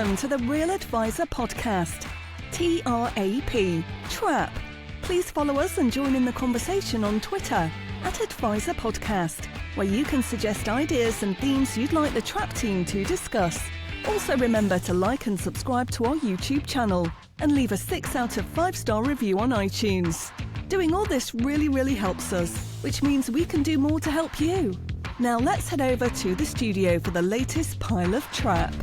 Welcome to the Real Advisor Podcast, TRAP, TRAP. Please follow us and join in the conversation on Twitter @Advisor Podcast, where you can suggest ideas and themes you'd like the TRAP team to discuss. Also remember to like and subscribe to our YouTube channel and leave a 6 out of 5-star review on iTunes. Doing all this really helps us, which means we can do more to help you. Now let's head over to the studio for the latest pile of TRAP.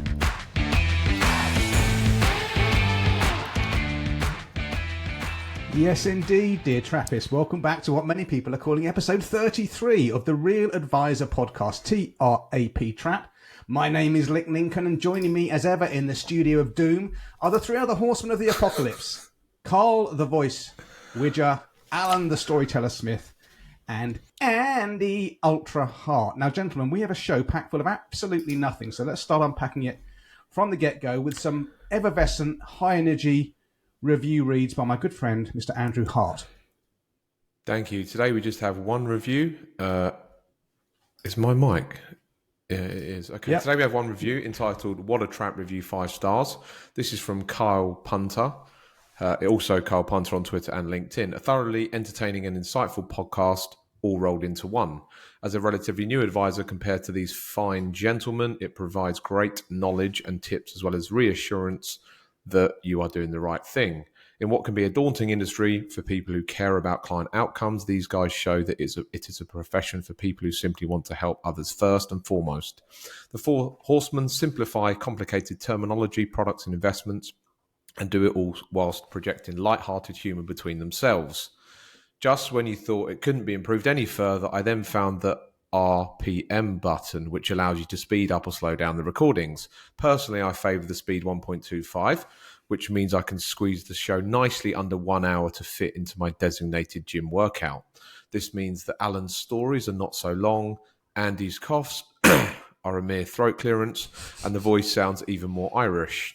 Yes, indeed, dear Trappists. Welcome back to what many people are calling episode 33 of the Real Advisor Podcast, TRAP, TRAP. My name is Lick Lincoln, and joining me as ever in the studio of doom are the three other horsemen of the apocalypse. Carl, the voice Widger, Alan, the storyteller Smith, and Andy, Ultra Heart. Now, gentlemen, we have a show packed full of absolutely nothing, so let's start unpacking it from the get-go with some effervescent, high-energy review reads by my good friend, Mr. Andrew Hart. Thank you. Today we just have one review. Is my mic? Yeah, it is. Okay, yep. Today we have one review entitled What a Trap Review, 5 stars. This is from Kyle Punter. Also Kyle Punter on Twitter and LinkedIn. A thoroughly entertaining and insightful podcast all rolled into one. As a relatively new advisor compared to these fine gentlemen, it provides great knowledge and tips as well as reassurance that you are doing the right thing. In what can be a daunting industry for people who care about client outcomes, these guys show that it is a profession for people who simply want to help others first and foremost. The four horsemen simplify complicated terminology, products and investments, and do it all whilst projecting light-hearted humour between themselves. Just when you thought it couldn't be improved any further, I then found the RPM button, which allows you to speed up or slow down the recordings. Personally, I favour the speed 1.25, which means I can squeeze the show nicely under 1 hour to fit into my designated gym workout. This means that Alan's stories are not so long, Andy's coughs are a mere throat clearance, and the voice sounds even more Irish.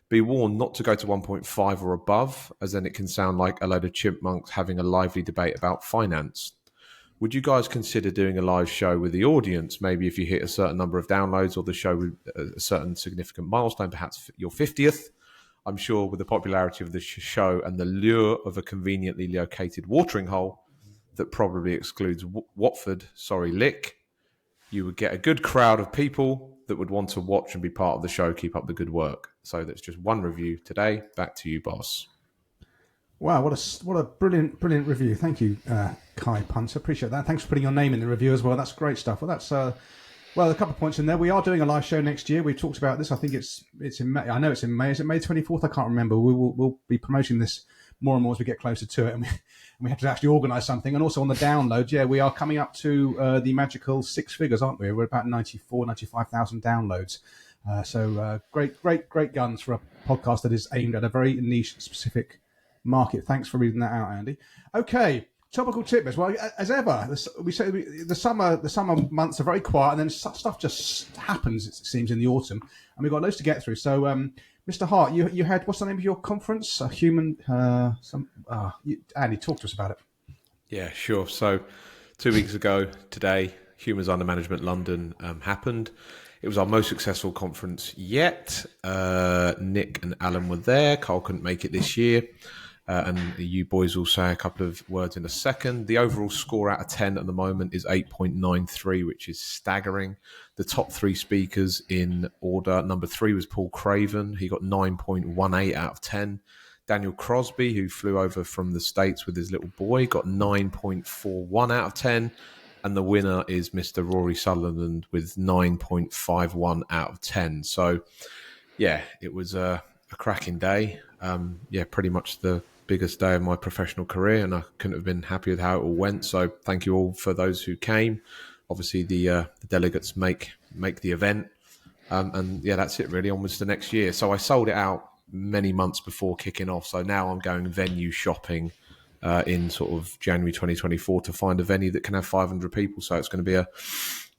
Be warned not to go to 1.5 or above, as then it can sound like a load of chipmunks having a lively debate about finance. Would you guys consider doing a live show with the audience? Maybe if you hit a certain number of downloads or the show with a certain significant milestone, perhaps your 50th. I'm sure with the popularity of the show and the lure of a conveniently located watering hole that probably excludes Lick, you would get a good crowd of people that would want to watch and be part of the show. Keep up the good work. So that's just one review today. Back to you, boss. Wow, what a brilliant review. Thank you, Kai Punter. Appreciate that. Thanks for putting your name in the review as well. That's great stuff. Well, that's a couple of points in there. We are doing a live show next year. We've talked about this. I think it's in May. I know it's in May. Is it May 24th? I can't remember. We'll be promoting this more and more as we get closer to it, and we have to actually organise something. And also on the downloads, we are coming up to the magical 6 figures, aren't we? We're about 95,000 downloads. So great guns for a podcast that is aimed at a very niche, specific market. Thanks for reading that out, Andy. Okay, topical tip list. Well, as ever, we say the summer months are very quiet, and then stuff just happens. It seems in the autumn, and we've got loads to get through. So, Mr. Hart, you had, what's the name of your conference? Andy, talk to us about it. Yeah, sure. So 2 weeks ago today, Humans Under Management London happened. It was our most successful conference yet. Nick and Alan were there. Carl couldn't make it this year. And you boys will say a couple of words in a second. The overall score out of 10 at the moment is 8.93, which is staggering. The top 3 speakers in order. Number 3 was Paul Craven. He got 9.18 out of 10. Daniel Crosby, who flew over from the States with his little boy, got 9.41 out of 10. And the winner is Mr. Rory Sutherland with 9.51 out of 10. So, yeah, it was a cracking day. Pretty much the biggest day of my professional career, and I couldn't have been happy with how it all went. So thank you all for those who came. Obviously, the delegates make the event. That's it really. Onwards to next year. So I sold it out many months before kicking off. So now I'm going venue shopping in sort of January 2024 to find a venue that can have 500 people. So it's going to be a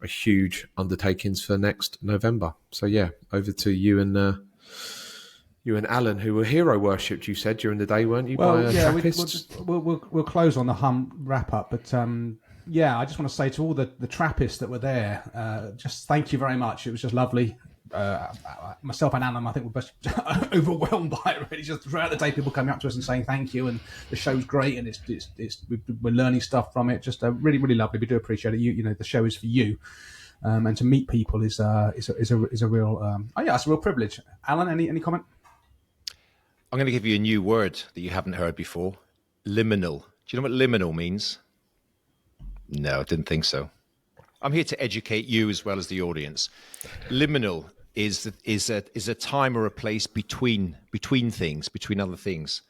huge undertakings for next November. So yeah, over to you and Alan, who were hero worshipped, you said, during the day, weren't you? Well, yeah, we'll close on the hum wrap up. But I just want to say to all the Trappists that were there, just thank you very much. It was just lovely myself and Alan, I think we're both overwhelmed by it. Really, just throughout the day, people coming up to us and saying thank you, and the show's great, and we're learning stuff from it. Just really, really lovely. We do appreciate it. You know, the show is for you, and to meet people is a real it's a real privilege. Alan, any comment? I'm going to give you a new word that you haven't heard before. Liminal. Do you know what liminal means? No, I didn't think so. I'm here to educate you as well as the audience. Liminal is a time or a place between things, between other things.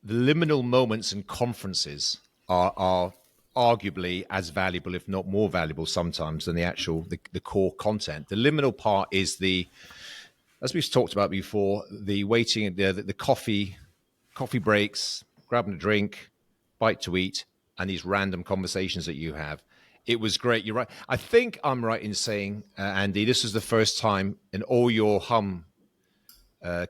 The liminal moments and conferences are arguably as valuable, if not more valuable sometimes, than the core content. The liminal part is as we've talked about before, the waiting, the coffee breaks, grabbing a drink, bite to eat, and these random conversations that you have. It was great. You're right. I think I'm right in saying, Andy, this is the first time in all your Hum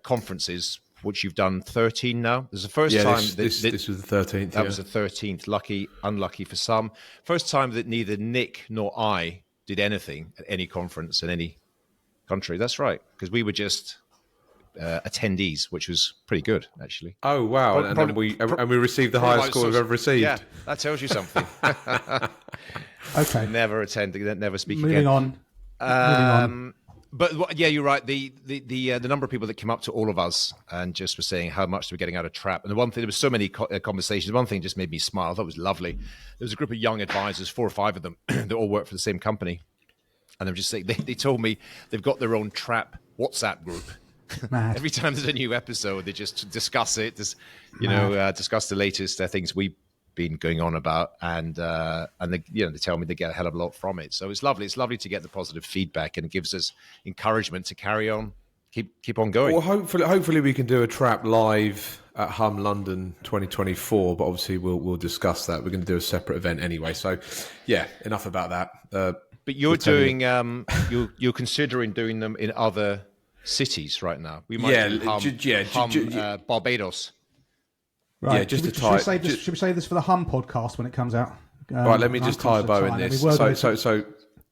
conferences, which you've done 13 now. This is the first time. This was the 13th. That was the 13th. Lucky, unlucky for some. First time that neither Nick nor I did anything at any conference in any country. That's right, because we were just attendees, which was pretty good, actually. Oh wow! And we received the highest score we've ever received. Yeah, that tells you something. Okay. Never attend. Never speak Moving again. on. Moving on. But yeah, you're right. The number of people that came up to all of us and just were saying how much they were getting out of Trap. And the one thing, there was so many conversations. One thing just made me smile. I thought it was lovely. There was a group of young advisors, 4 or 5 of them, that all work for the same company. And they were just saying, they told me they've got their own Trap WhatsApp group. Mad. Every time there's a new episode, they just discuss it, discuss the latest things we've been going on about, and they tell me they get a hell of a lot from it. So it's lovely. It's lovely to get the positive feedback, and it gives us encouragement to carry on, keep on going. Well, hopefully we can do a Trap live at Hum London 2024, but obviously we'll discuss that. We're going to do a separate event anyway. So yeah, enough about that. But you're doing you're considering doing them in other cities right now. We might do Barbados. Right. Yeah, just should we say this for the Hum podcast when it comes out? Right, let me just tie a bow in this. So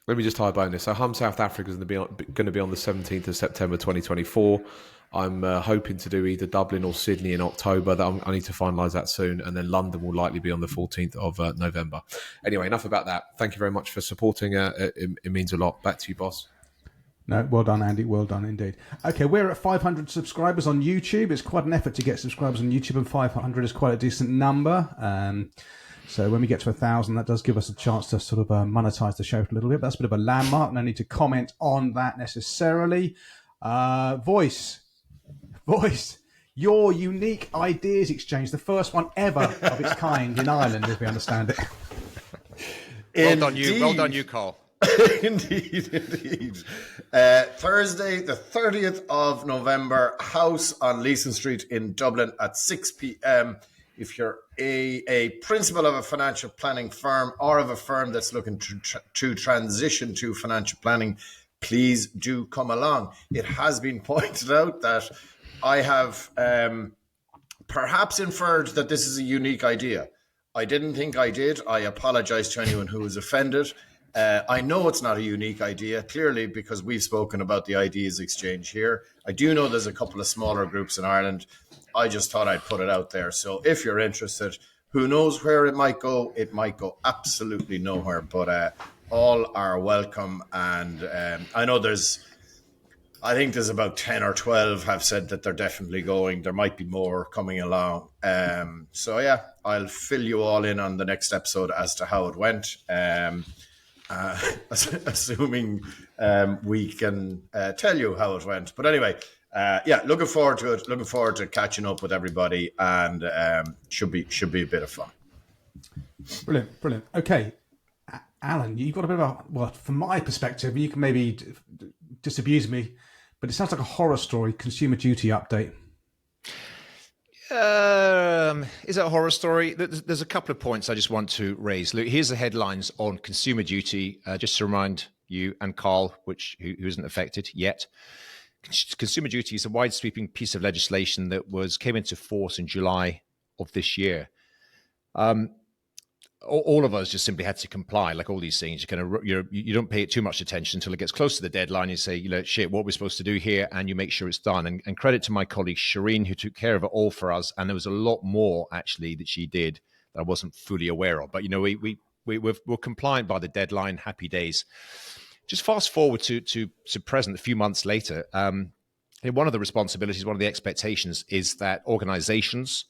let me just tie a bow in this. So Hum South Africa is going to be on the 17th of September 2024. I'm hoping to do either Dublin or Sydney in October. I need to finalise that soon. And then London will likely be on the 14th of November. Anyway, enough about that. Thank you very much for supporting. It means a lot. Back to you, boss. No, well done, Andy. Well done indeed. Okay, we're at 500 subscribers on YouTube. It's quite an effort to get subscribers on YouTube, and 500 is quite a decent number. So when we get to 1,000, that does give us a chance to sort of monetize the show for a little bit. That's a bit of a landmark. No need to comment on that necessarily. Voice, your unique ideas exchange, the first one ever of its kind in Ireland, if we understand it. Well done, you, Carl. Indeed. Thursday, the 30th of November, house on Leeson Street in Dublin at 6 p.m. If you're a principal of a financial planning firm or of a firm that's looking to transition to financial planning, please do come along. It has been pointed out that I have perhaps inferred that this is a unique idea. I didn't think I did. I apologize to anyone who was offended. I know it's not a unique idea, clearly, because we've spoken about the ideas exchange here. I do know there's a couple of smaller groups in Ireland. I just thought I'd put it out there. So if you're interested, who knows where it might go? It might go absolutely nowhere, but all are welcome. And I know I think there's about 10 or 12 have said that they're definitely going. There might be more coming along. So yeah, I'll fill you all in on the next episode as to how it went. Assuming we can tell you how it went. But anyway, looking forward to it. Looking forward to catching up with everybody, and should be a bit of fun. Brilliant. Okay, Alan, you've got a bit of from my perspective, you can maybe disabuse me, but it sounds like a horror story, Consumer Duty update. Is it a horror story? There's a couple of points I just want to raise. Look, here's the headlines on Consumer Duty, just to remind you and Carl, who isn't affected yet. Consumer Duty is a wide-sweeping piece of legislation that came into force in July of this year. all of us just simply had to comply. Like all these things, you don't pay it too much attention until it gets close to the deadline. You say, shit, what we're supposed to do here, and you make sure it's done. And credit to my colleague Shireen, who took care of it all for us. And there was a lot more actually that she did that I wasn't fully aware of. But we're compliant by the deadline. Happy days. Just fast forward to present, a few months later. One of the responsibilities, one of the expectations is that organizations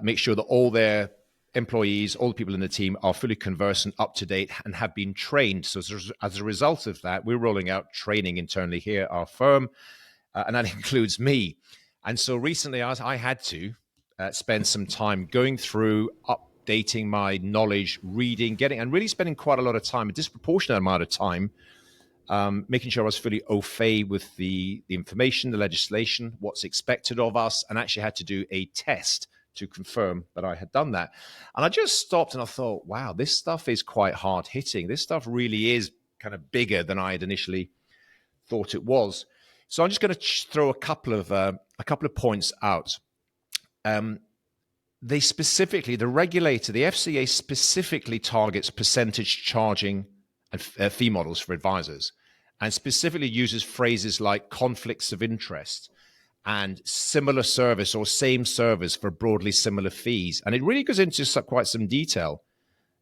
make sure that all their employees, all the people in the team are fully conversant, up to date, and have been trained. So as a result of that, we're rolling out training internally here at our firm, and that includes me. And so recently I had to spend some time going through, updating my knowledge, reading, and really spending quite a lot of time, a disproportionate amount of time, making sure I was fully au fait with the information, the legislation, what's expected of us, and actually had to do a test to confirm that I had done that. And I just stopped and I thought, wow, this stuff is quite hard hitting. This stuff really is kind of bigger than I had initially thought it was. So I'm just going to throw a couple of points out. They specifically, the regulator, the FCA specifically targets percentage charging and fee models for advisors, and specifically uses phrases like conflicts of interest and similar service or same service for broadly similar fees. And it really goes into quite some detail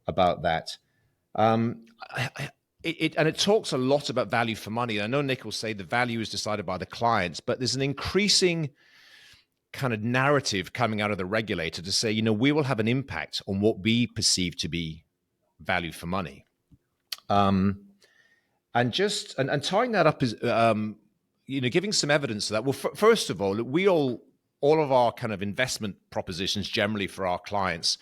about that. It talks a lot about value for money. I know Nick will say the value is decided by the clients, but there's an increasing kind of narrative coming out of the regulator to say, we will have an impact on what we perceive to be value for money. And tying that up is, giving some evidence to that. Well, first of all, all of our kind of investment propositions generally for our clients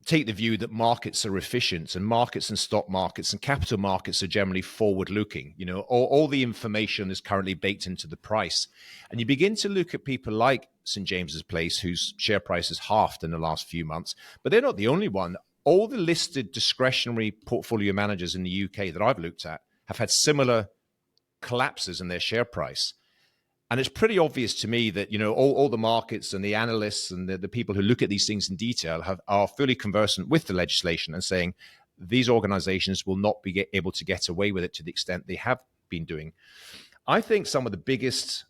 take the view that markets are efficient, and markets and stock markets and capital markets are generally forward-looking. All the information is currently baked into the price. And you begin to look at people like St. James's Place, whose share price has halved in the last few months, but they're not the only one. All the listed discretionary portfolio managers in the UK that I've looked at have had similar collapses in their share price. And it's pretty obvious to me that, all the markets and the analysts and the people who look at these things in detail are fully conversant with the legislation and saying these organizations will not be able to get away with it to the extent they have been doing. I think some of the biggest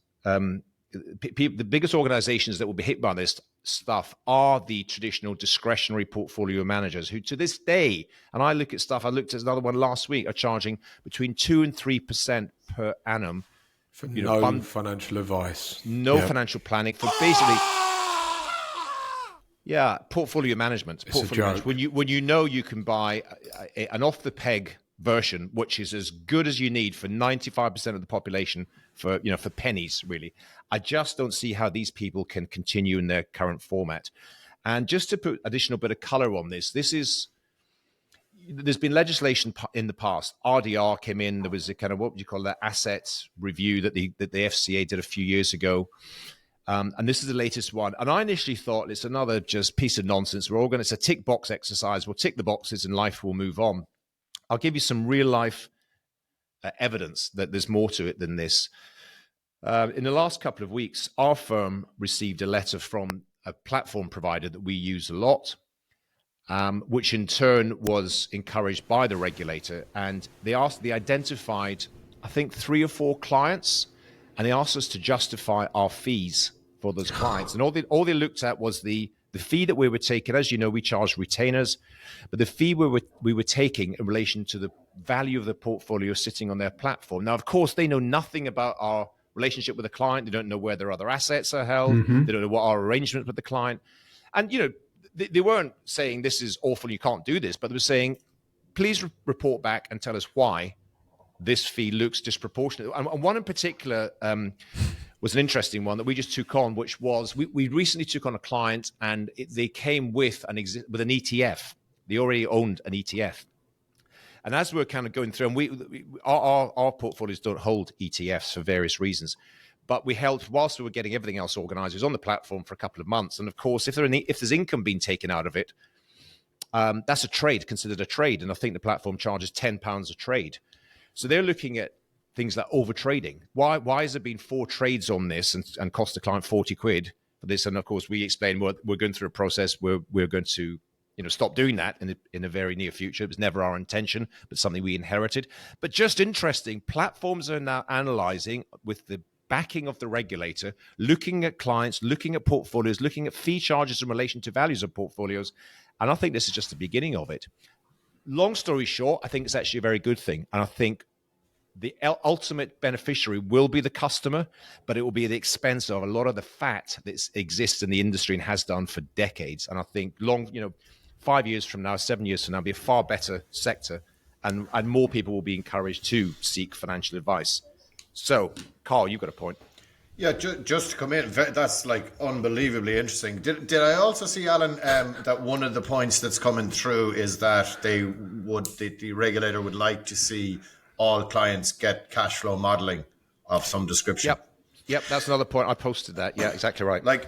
organizations that will be hit by this stuff are the traditional discretionary portfolio managers who, to this day, and I looked at another one last week, are charging between 2% and 3% per annum for financial advice, financial planning, for basically portfolio management. When you can buy an off the peg version, which is as good as you need for 95% of the population for pennies, really. I just don't see how these people can continue in their current format. And just to put additional bit of color on this, there's been legislation in the past. RDR came in. There was a kind of, what would you call that, assets review that the FCA did a few years ago. And this is the latest one. And I initially thought it's another just piece of nonsense. It's a tick box exercise. We'll tick the boxes and life will move on. I'll give you some real life evidence that there's more to it than this. In the last couple of weeks, our firm received a letter from a platform provider that we use a lot, which in turn was encouraged by the regulator. And they identified, I think, 3 or 4 clients, and they asked us to justify our fees for those clients. And all they looked at was the fee that we were taking. As you know, we charge retainers, but the fee we were taking in relation to the value of the portfolio sitting on their platform. Now, of course, they know nothing about our relationship with the client. They don't know where their other assets are held. Mm-hmm. They don't know what our arrangement with the client. And, they weren't saying this is awful, you can't do this, but they were saying, please report back and tell us why this fee looks disproportionate. And one in particular was an interesting one that we just took on, which was we recently took on a client, and they came with an ETF. They already owned an ETF. And as we're kind of going through, and our portfolios don't hold ETFs for various reasons, but we held, whilst we were getting everything else organized, it was on the platform for a couple of months. And of course, if there's income being taken out of it, that's considered a trade. And I think the platform charges £10 a trade. So they're looking at things like overtrading. Why has there been 4 trades on this and cost the client 40 quid for this? And of course, we explained we're going through a process where we're going to stop doing that in the very near future. It was never our intention, but something we inherited. But just interesting, platforms are now analyzing with the backing of the regulator, looking at clients, looking at portfolios, looking at fee charges in relation to values of portfolios. And I think this is just the beginning of it. Long story short, I think it's actually a very good thing. And I think the ultimate beneficiary will be the customer, but it will be at the expense of a lot of the fat that exists in the industry and has done for decades. And I think 5 years from now, 7 years from now, will be a far better sector, and more people will be encouraged to seek financial advice. So, Carl, you've got a point. Yeah, just to come in, that's like unbelievably interesting. Did I also see, Alan, that one of the points that's coming through is that the regulator would like to see all clients get cash flow modeling of some description. Yep, that's another point. I posted that. Yeah, exactly right. Like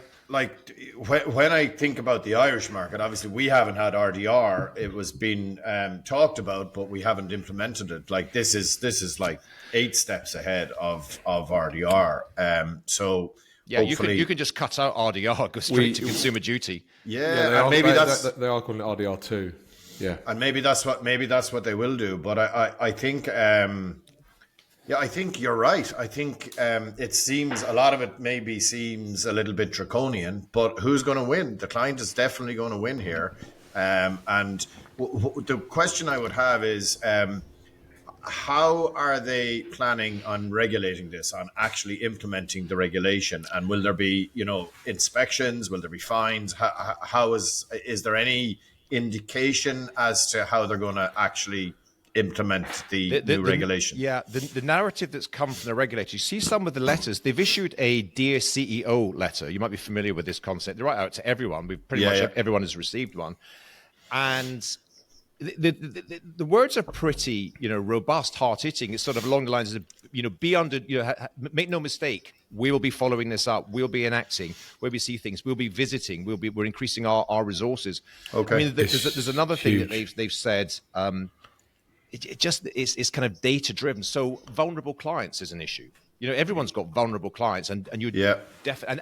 when I think about the Irish market, obviously we haven't had RDR. It was being talked about, but we haven't implemented it. Like this is like 8 steps ahead of RDR. So yeah, you can just cut out RDR, go straight to consumer duty. Yeah, and maybe they are calling it RDR 2. Yeah, and maybe that's what they will do. But I think I think you're right. I think it seems a lot of it maybe seems a little bit draconian, but who's going to win? The client is definitely going to win here. And the question I would have is, how are they planning on regulating this, on actually implementing the regulation? And will there be, inspections? Will there be fines? How is there any indication as to how they're going to actually implement the new regulation? The narrative that's come from the regulator, you see some of the letters, they've issued a Dear CEO letter. You might be familiar with this concept. They're right out to everyone. Everyone has received one. And the words are pretty, robust, hard-hitting. It's sort of along the lines of, make no mistake, we will be following this up. We'll be enacting where we see things. We'll be visiting. We're increasing our resources. Okay. I mean, there's another thing that they've said. It's kind of data driven. So vulnerable clients is an issue. Everyone's got vulnerable clients, and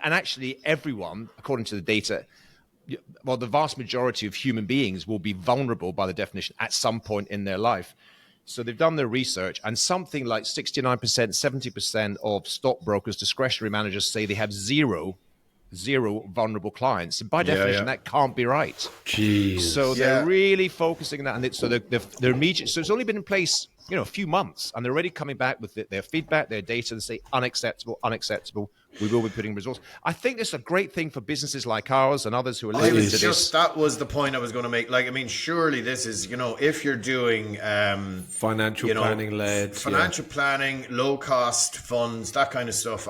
actually everyone, according to the data, well, the vast majority of human beings will be vulnerable by the definition at some point in their life. So they've done their research, and something like 69%, 70% of stockbrokers, discretionary managers say they have zero vulnerable clients. And by definition, that can't be right. Jeez. So they're really focusing on that, and they're immediate. So it's only been in place, a few months, and they're already coming back with their feedback, their data, and say unacceptable. We will be putting resources. I think this is a great thing for businesses like ours and others who are listening to this. That was the point I was going to make. Surely this is, if you're doing financial planning, low cost funds, that kind of stuff.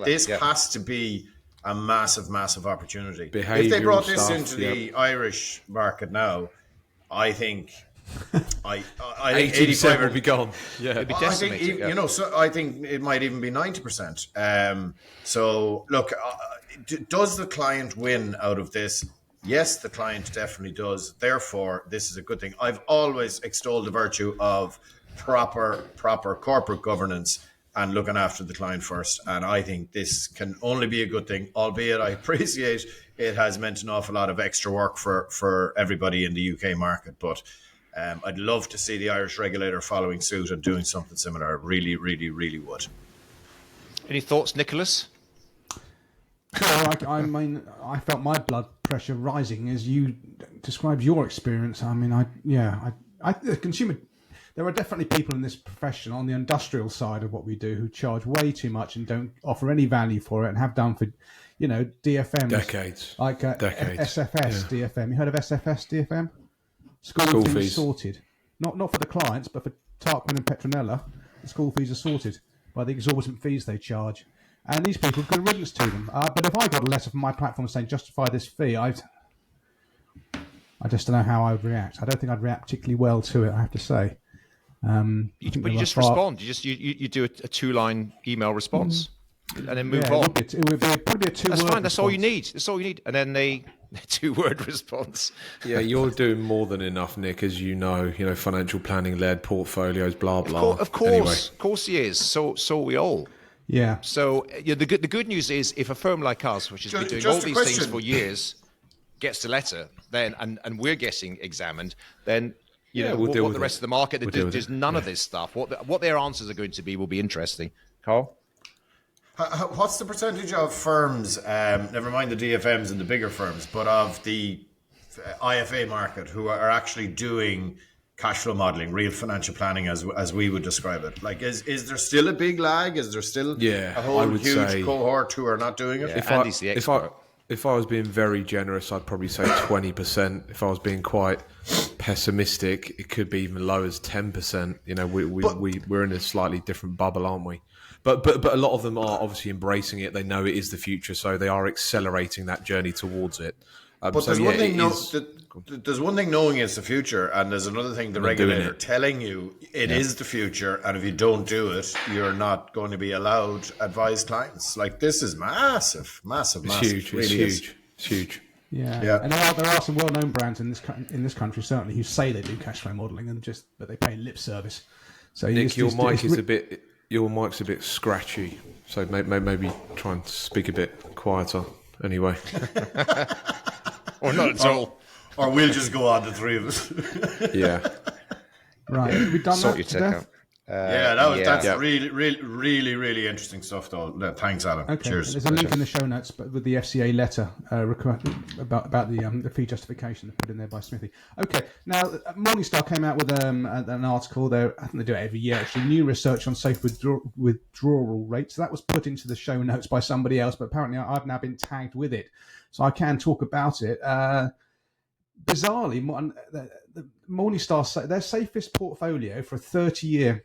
This has to be a massive opportunity. If they brought this into the Irish market now, I think 80% would be gone. Yeah, it'd be decimated. I think it might even be 90%. So look, does the client win out of this? Yes, the client definitely does. Therefore, this is a good thing. I've always extolled the virtue of proper corporate governance and looking after the client first. And I think this can only be a good thing, albeit I appreciate it has meant an awful lot of extra work for everybody in the UK market. But I'd love to see the Irish regulator following suit and doing something similar. I really, really, really would. Any thoughts, Nicholas? I mean, I felt my blood pressure rising as you described your experience. I mean, the consumer. There are definitely people in this profession on the industrial side of what we do who charge way too much and don't offer any value for it, and have done for, DFMs. Decades. Like SFS, DFM. You heard of SFS, DFM? School fees sorted. Not for the clients, but for Tarquin and Petronella, the school fees are sorted by the exorbitant fees they charge. And these people have good riddance to them. But if I got a letter from my platform saying justify this fee, I just don't know how I would react. I don't think I'd react particularly well to it, I have to say. But you just respond. You do a 2-line email response and then move on. It would be probably a 2-word. That's fine. Response. That's all you need. That's all you need. And then a 2-word response. Yeah, you're doing more than enough, Nick, as you know. Financial planning led portfolios, blah blah. Of course he is. So we all. Yeah. So the good news is, if a firm like us, which has been doing all these things for years. gets the letter, then and we're getting examined, then we'll deal what with the rest of the market, there's none of this stuff. What their answers are going to be will be interesting. Carl? What's the percentage of firms, never mind the DFMs and the bigger firms, but of the IFA market who are actually doing cash flow modeling, real financial planning, as we would describe it? Like, is there still a big lag? Is there still a whole huge cohort who are not doing it? If I was being very generous, I'd probably say 20%. If I was being quite pessimistic, it could be even low as 10%. We're in a slightly different bubble, aren't we? But a lot of them are obviously embracing it. They know it is the future, so they are accelerating that journey towards it. There's one thing knowing it's the future, and there's another thing the regulator telling you it is the future, and if you don't do it, you're not going to be allowed advised clients. Like, this is massive. It's huge. Really it's huge. Yeah. And there are some well-known brands in this country certainly who say they do cash flow modelling but they pay lip service. So Nick, your mic's a bit scratchy, so maybe try and speak a bit quieter. Anyway. Or not at all. Or we'll just go on, the three of us. Yeah. Right. We've done that to death? That's really, really, really, really interesting stuff, though. Thanks, Alan. Okay. Cheers. There's a link in the show notes, but with the FCA letter about the fee justification put in there by Smithy. Okay. Now, Morningstar came out with an article. I think they do it every year. Actually, new research on safe withdrawal rates. That was put into the show notes by somebody else, but apparently I've now been tagged with it, so I can talk about it. Bizarrely, the Morningstar, their safest portfolio for a 30-year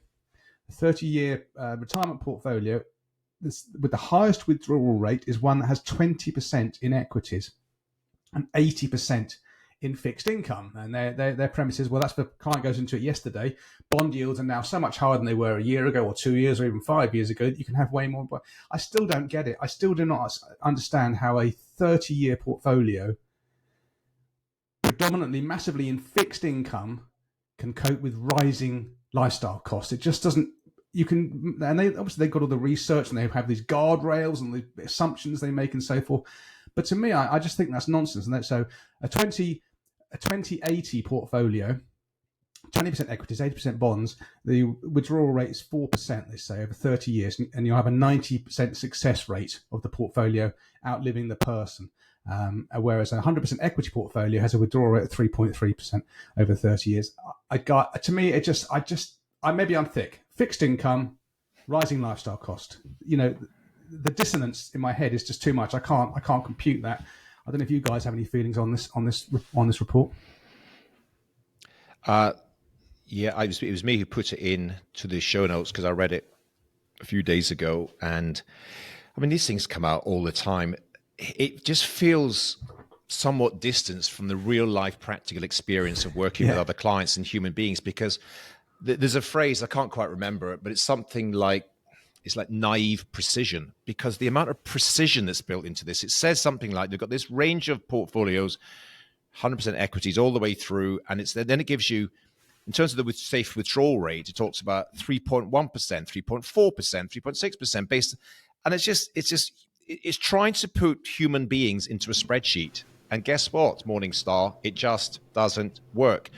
retirement portfolio with the highest withdrawal rate is one that has 20% in equities and 80% in fixed income. And their premise is, well, that's the client goes into it yesterday. Bond yields are now so much higher than they were a year ago or 2 years or even 5 years ago that you can have way more. But I still don't get it. I still do not understand how a 30-year portfolio predominantly massively in fixed income can cope with rising lifestyle costs. It just doesn't. And they've got all the research and they have these guardrails and the assumptions they make and so forth. But to me, I just think that's nonsense. And so a 2080 portfolio, 20% equities, 80% bonds, the withdrawal rate is 4%, they say, over 30 years, and you'll have a 90% success rate of the portfolio outliving the person. Whereas a 100% equity portfolio has a withdrawal rate of 3.3% over 30 years. Maybe I'm thick. Fixed income, rising lifestyle cost. The dissonance in my head is just too much. I can't compute that. I don't know if you guys have any feelings on this report. It was me who put it in to the show notes because I read it a few days ago, and I mean, these things come out all the time. It just feels somewhat distant from the real life practical experience of working with other clients and human beings, because there's a phrase, I can't quite remember it, but it's something like, it's like naive precision, because the amount of precision that's built into this, it says something like they've got this range of portfolios, 100% equities all the way through, and then it gives you, in terms of the safe withdrawal rate, it talks about 3.1%, 3.4%, 3.6% based, and it's trying to put human beings into a spreadsheet. And guess what, Morningstar? It just doesn't work,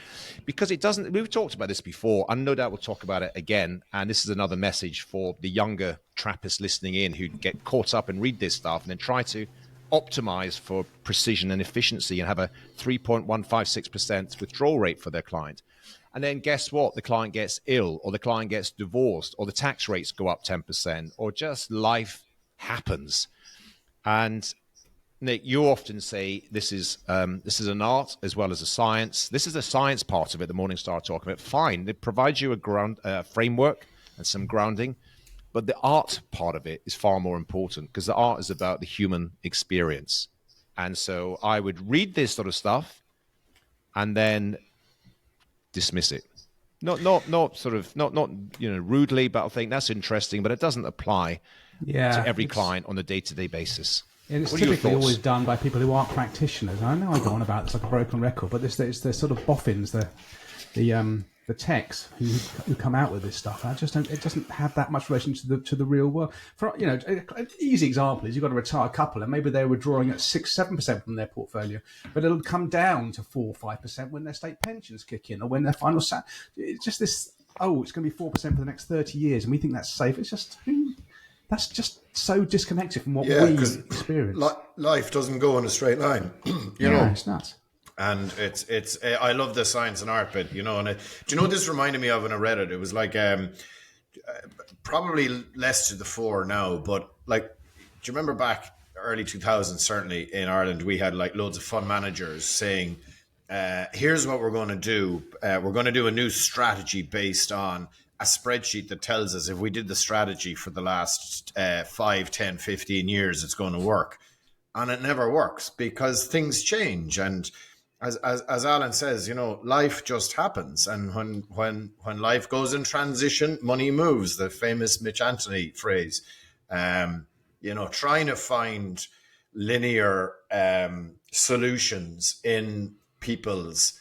because it doesn't. We've talked about this before, and no doubt we'll talk about it again. And this is another message for the younger Trappists listening in who get caught up and read this stuff and then try to optimize for precision and efficiency and have a 3.156% withdrawal rate for their client. And then guess what? The client gets ill, or the client gets divorced, or the tax rates go up 10%, or just life happens. And Nick, you often say this is an art as well as a science. This is the science part of it, the Morningstar are talking about. Fine, it provides you a framework and some grounding, but the art part of it is far more important, because the art is about the human experience. And so I would read this sort of stuff and then dismiss it. Not rudely, but I think that's interesting, but it doesn't apply to every client on a day-to-day basis. And it's typically always done by people who aren't practitioners. I know I go on about this like a broken record, but it's the sort of boffins, the the techs who come out with this stuff. I just don't. It doesn't have that much relation to the real world. For an easy example is you've got a retired couple, and maybe they're withdrawing at 6-7% from their portfolio, but it'll come down to 4-5% when their state pensions kick in, or when their final it's just this. Oh, it's going to be 4% for the next 30 years, and we think that's safe. It's just that's just so disconnected from what we experience. Life doesn't go in a straight line. you know, it's nuts. And it's I love the science and art bit, and do you know what this reminded me of when I read it? It was like probably less to the fore now, but like, do you remember back early 2000s, certainly in Ireland, we had like loads of fund managers saying, here's what we're going to do. We're going to do a new strategy based on a spreadsheet that tells us if we did the strategy for the last 5, 10, 15 years, it's going to work. And it never works because things change. And as Alan says, life just happens. And when life goes in transition, money moves, the famous Mitch Anthony phrase. Trying to find linear solutions in people's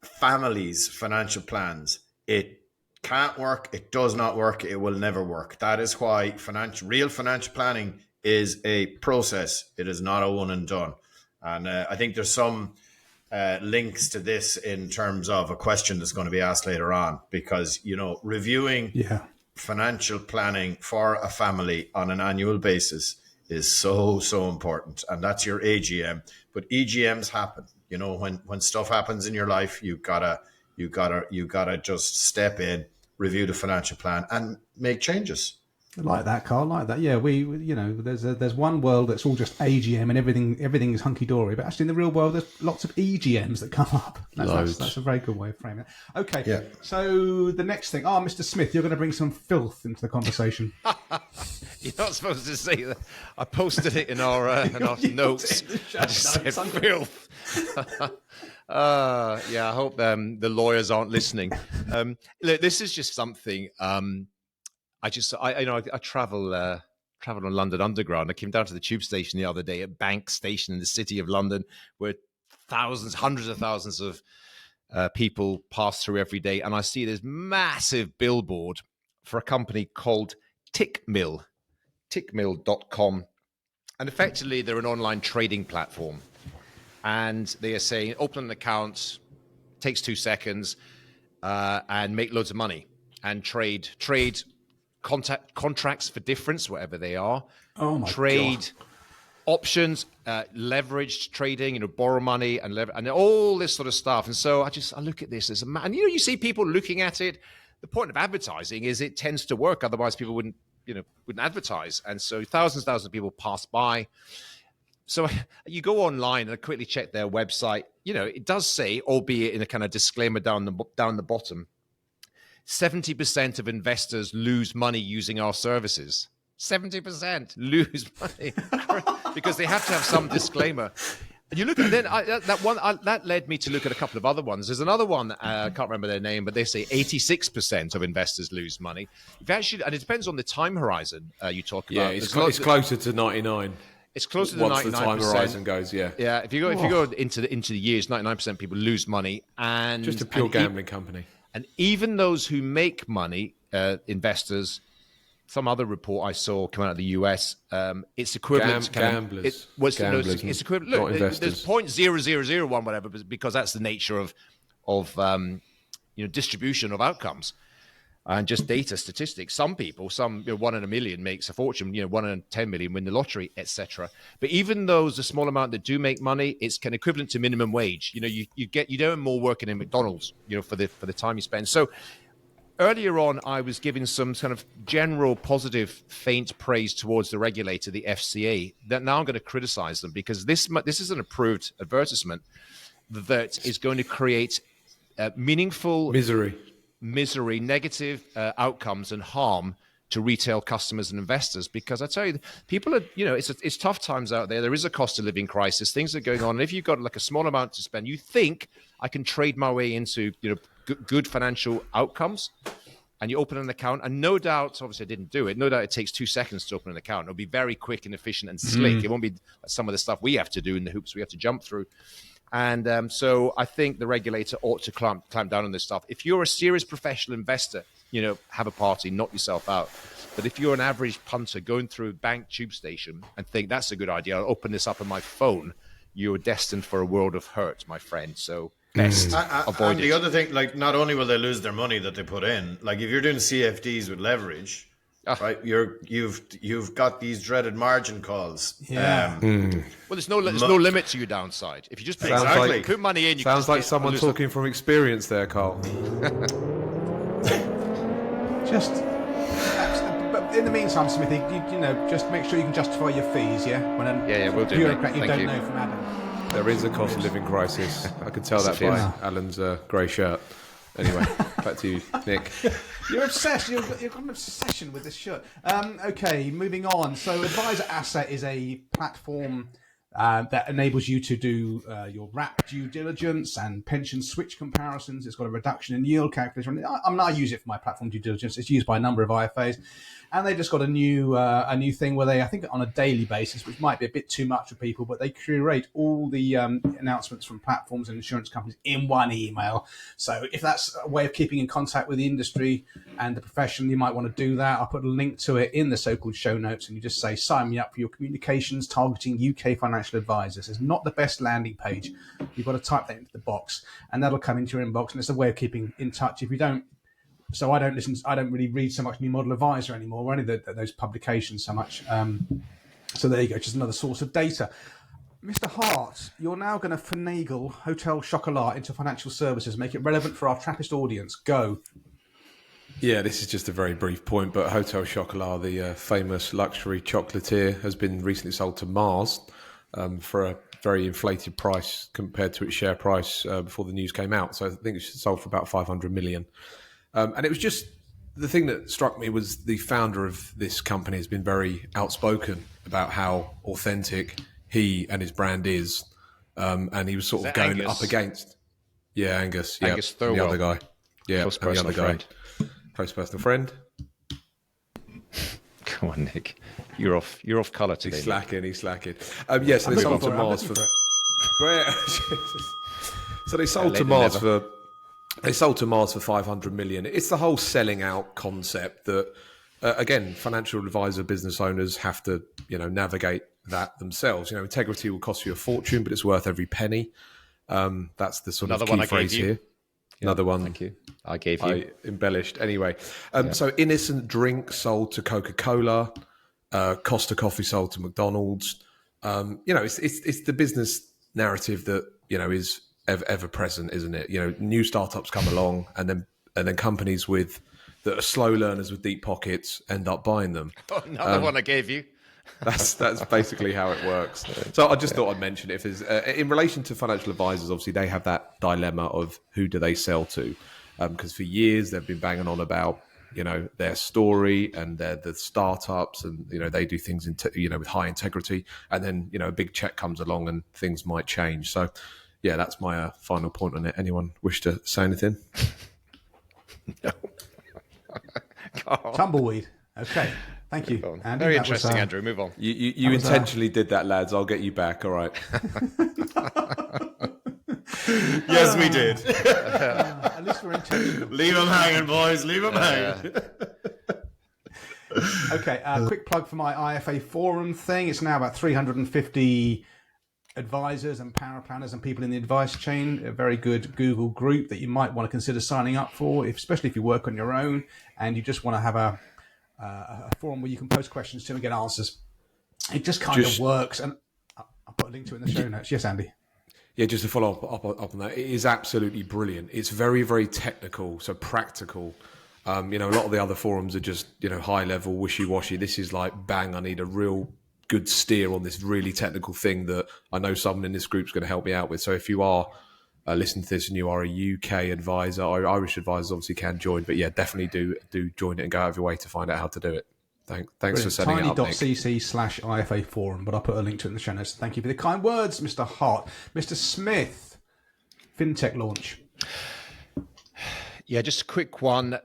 families' financial plans, it can't work. It does not work. It will never work. That is why real financial planning is a process. It is not a one and done. And I think there's some links to this in terms of a question that's going to be asked later on, because, reviewing financial planning for a family on an annual basis is so, so important. And that's your AGM. But EGMs happen. When stuff happens in your life, you gotta just step in, review the financial plan, and make changes. I like that, Carl. I like that. Yeah, there's one world that's all just AGM and everything is hunky dory, but actually in the real world there's lots of EGMs that come up. That's a very good way of framing it. Okay, yeah. So the next thing, Mr. Smith, you're going to bring some filth into the conversation. You're not supposed to say that. I posted it in our notes. I just said filth. I hope the lawyers aren't listening. Look, this is just something. I travel on London Underground. I came down to the tube station the other day at Bank Station in the city of London, where hundreds of thousands of people pass through every day, and I see this massive billboard for a company called Tickmill, tickmill.com, and effectively they're an online trading platform, and they are saying open an account, takes 2 seconds, and make loads of money and trade contracts for difference, whatever they are. Oh my trade God. Options, leveraged trading, borrow money and all this sort of stuff. And so I look at this as and you see people looking at it. The point of advertising is it tends to work. Otherwise people wouldn't advertise. And so thousands of people pass by. So you go online and I quickly check their website. It does say, albeit in a kind of disclaimer down the bottom, 70% of investors lose money using our services. 70% lose money because they have to have some disclaimer. And you look at that led me to look at a couple of other ones. There's another one, I can't remember their name, but they say 86% of investors lose money. And it depends on the time horizon you talk about. Yeah, it's closer to 99. It's closer to 99%. Once the time horizon goes, yeah. Yeah, if you go into the years, 99% of people lose money, and just a pure gambling company. And even those who make money, investors, some other report I saw come out of the US, it's equivalent to gamblers. It's equivalent. Look, there's 0.0001 whatever, because that's the nature of distribution of outcomes. And just data statistics. Some people, 1 in a million makes a fortune. 1 in 10 million win the lottery, etc. But even those, the small amount that do make money, it's kind of equivalent to minimum wage. You earn more working in McDonald's. For the time you spend. So earlier on, I was giving some kind of general positive, faint praise towards the regulator, the FCA. That now I'm going to criticize them because this is an approved advertisement that is going to create meaningful misery, negative outcomes and harm to retail customers and investors. Because I tell you, people are, it's tough times out there. There is a cost of living crisis. Things are going on. And if you've got like a small amount to spend, you think I can trade my way into, good financial outcomes, and you open an account. And no doubt, obviously I didn't do it. No doubt it takes 2 seconds to open an account. It'll be very quick and efficient and slick. It won't be some of the stuff we have to do in the hoops we have to jump through. And so I think the regulator ought to clamp down on this stuff. If you're a serious professional investor, have a party, knock yourself out. But if you're an average punter going through a bank tube station and think that's a good idea, I'll open this up on my phone, you're destined for a world of hurt, my friend. So best avoid and it. the other thing, like, not only will they lose their money that they put in, like if you're doing CFDs with leverage, right, you've got these dreaded margin calls. Yeah. Well, there's no limit to your downside. If you just put money in, you sounds like someone talking from experience there, Carl. But in the meantime, Smithy, just make sure you can justify your fees, yeah? When we'll do. Bureaucrat you Thank don't you. know from Adam. There is a cost of living crisis. I can tell that by Alan's grey shirt. Anyway, back to you, Nick. You're obsessed. You've got an obsession with this shirt. Okay, moving on. So Advisor Asset is a platform that enables you to do your wrap due diligence and pension switch comparisons. It's got a reduction in yield calculator. I use it for my platform due diligence. It's used by a number of IFAs. And they just got a new thing where they, I think on a daily basis, which might be a bit too much for people, but they curate all the announcements from platforms and insurance companies in one email. So if that's a way of keeping in contact with the industry and the profession, you might want to do that. I'll put a link to it in the so-called show notes, and you just say, sign me up for your communications targeting UK financial advisors. It's not the best landing page. You've got to type that into the box, and that'll come into your inbox, and it's a way of keeping in touch. If you don't, so I don't really read so much New Model Advisor anymore, or any of those publications so much. So there you go, just another source of data. Mr. Hart, you're now going to finagle Hotel Chocolat into financial services, make it relevant for our Trappist audience. Go. Yeah, this is just a very brief point, but Hotel Chocolat, the famous luxury chocolatier, has been recently sold to Mars for a very inflated price compared to its share price before the news came out. So I think it's sold for about 500 million. And it was just, the thing that struck me was the founder of this company has been very outspoken about how authentic he and his brand is. And he was sort of going Angus? up against... Yeah, Angus. Yeah, Angus the Thirlwell. other guy. Yeah, Close and the personal other guy. friend. Close personal friend. Come on, Nick. You're off colour today. He's slacking. Yeah, so they sold to Mars for... So they sold to Mars for... They sold to Mars for 500 million. It's the whole selling out concept that, again, financial advisor business owners have to, navigate that themselves. Integrity will cost you a fortune, but it's worth every penny. That's the sort of key phrase here. Another one. Thank you. I embellished. Anyway, so innocent drink sold to Coca-Cola, Costa Coffee sold to McDonald's. It's the business narrative that, is ever present, isn't it? New startups come along, and then companies that are slow learners with deep pockets end up buying them. Oh, another one I gave you. That's basically how it works. So I just thought I'd mention it. If there's in relation to financial advisors, obviously they have that dilemma of who do they sell to, because for years they've been banging on about their story and they're the startups, and they do things with high integrity, and then a big check comes along and things might change. So. Yeah, that's my final point on it. Anyone wish to say anything? No. Tumbleweed. Okay, thank you, Andy. Very interesting, Andrew. Move on. You intentionally did that, lads. I'll get you back. All right. Yes, we did. At least we're intentional. Leave them hanging, boys. Leave them hanging. Okay, quick plug for my IFA forum thing. It's now about 350 advisors and power planners and people in the advice chain. A very good Google group that you might want to consider signing up for, especially if you work on your own and you just want to have a forum where you can post questions to and get answers. It just kind of works, and I'll put a link to it in the show notes. Yes, Andy. Yeah, just to follow up on that, it is absolutely brilliant. It's very, very technical, so practical. A lot of the other forums are just, high level, wishy-washy. This is like, bang, I need a real good steer on this really technical thing that I know someone in this group is going to help me out with. So if you are listening to this and you are a UK advisor, or Irish advisors obviously can join, but yeah, definitely do join it and go out of your way to find out how to do it. Thanks for setting it up, Nick. Tiny.cc/IFA forum, but I'll put a link to it in the show notes. Thank you for the kind words, Mr. Hart. Mr. Smith, FinTech launch. Yeah, just a quick one.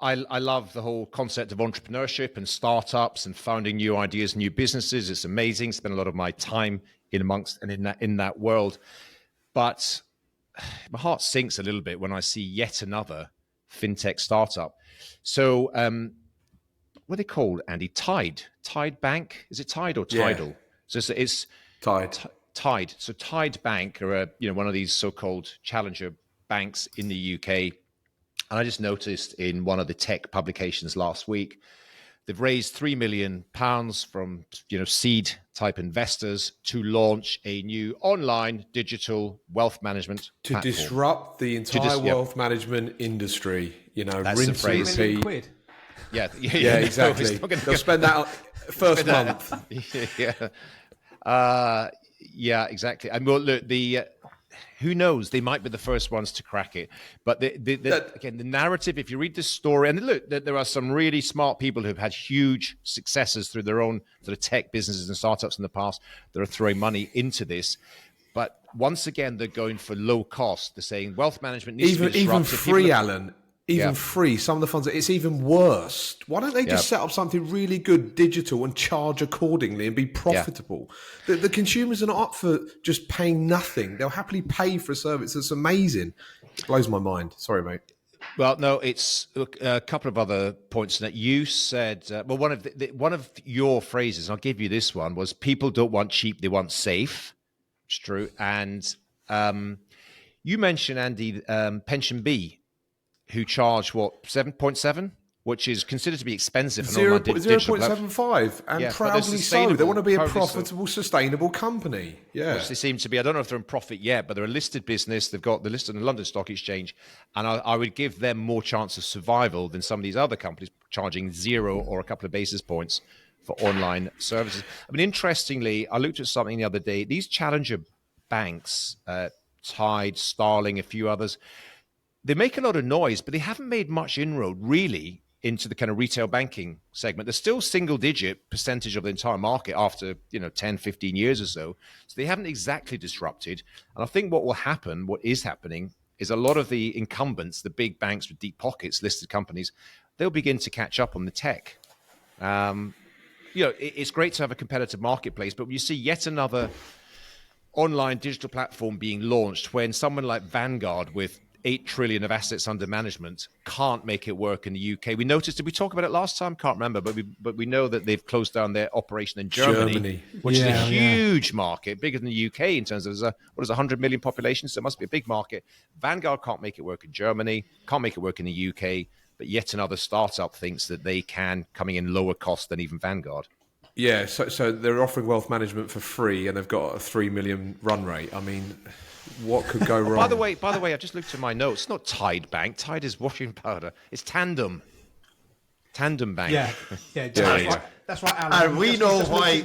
I love the whole concept of entrepreneurship and startups and founding new ideas, new businesses. It's amazing. Spend a lot of my time in that world. But my heart sinks a little bit when I see yet another fintech startup. So what are they called, Andy? Tide Bank? Is it Tide or Tidal? Yeah. So it's Tide. Tide. So Tide Bank are one of these so-called challenger banks in the UK. And I just noticed in one of the tech publications last week, they've raised £3 million from seed type investors to launch a new online digital wealth management To platform. disrupt the entire wealth management industry. That's the phrase. £3 million quid. Yeah, exactly. They'll spend that first month. Yeah, exactly. And well, look, who knows? They might be the first ones to crack it. But again, the narrative, if you read the story, and look, there are some really smart people who've had huge successes through their own sort of tech businesses and startups in the past that are throwing money into this. But once again, they're going for low cost. They're saying wealth management needs to be disrupted. Even free, Alan. Even free, some of the funds, it's even worse. Why don't they just set up something really good, digital, and charge accordingly and be profitable? The consumers are not up for just paying nothing. They'll happily pay for a service that's amazing. It blows my mind. Sorry, mate. Well, no, it's a couple of other points that you said. One of your phrases, and I'll give you this one, was people don't want cheap, they want safe. It's true. And you mentioned, Andy, Pension B, who charge 7.7, which is considered to be expensive. 0.75, and proudly so. They want to be a profitable, sustainable company. Yeah, which they seem to be. I don't know if they're in profit yet, but they're a listed business. They're listed on the London Stock Exchange, and I would give them more chance of survival than some of these other companies charging 0 or a couple of basis points for online services. I mean, interestingly, I looked at something the other day. These challenger banks, Tide, Starling, a few others, they make a lot of noise, but they haven't made much inroad really into the kind of retail banking segment. They're still single-digit percentage of the entire market after 10, 15 years or so. So they haven't exactly disrupted. And I think what is happening, is a lot of the incumbents, the big banks with deep pockets, listed companies, they'll begin to catch up on the tech. It's great to have a competitive marketplace, but when you see yet another online digital platform being launched, when someone like Vanguard with 8 trillion of assets under management can't make it work in the UK. We noticed, did we talk about it last time? Can't remember, but we know that they've closed down their operation in Germany. Which is a huge market, bigger than the UK in terms of, 100 million population, so it must be a big market. Vanguard can't make it work in Germany, can't make it work in the UK, but yet another startup thinks that they can, coming in lower cost than even Vanguard. Yeah, so they're offering wealth management for free, and they've got a 3 million run rate. I mean, what could go wrong? By the way, I've just looked at my notes. It's not Tide Bank. Tide is washing powder. It's Tandem Bank. Yeah. That's right, Alan. And we know why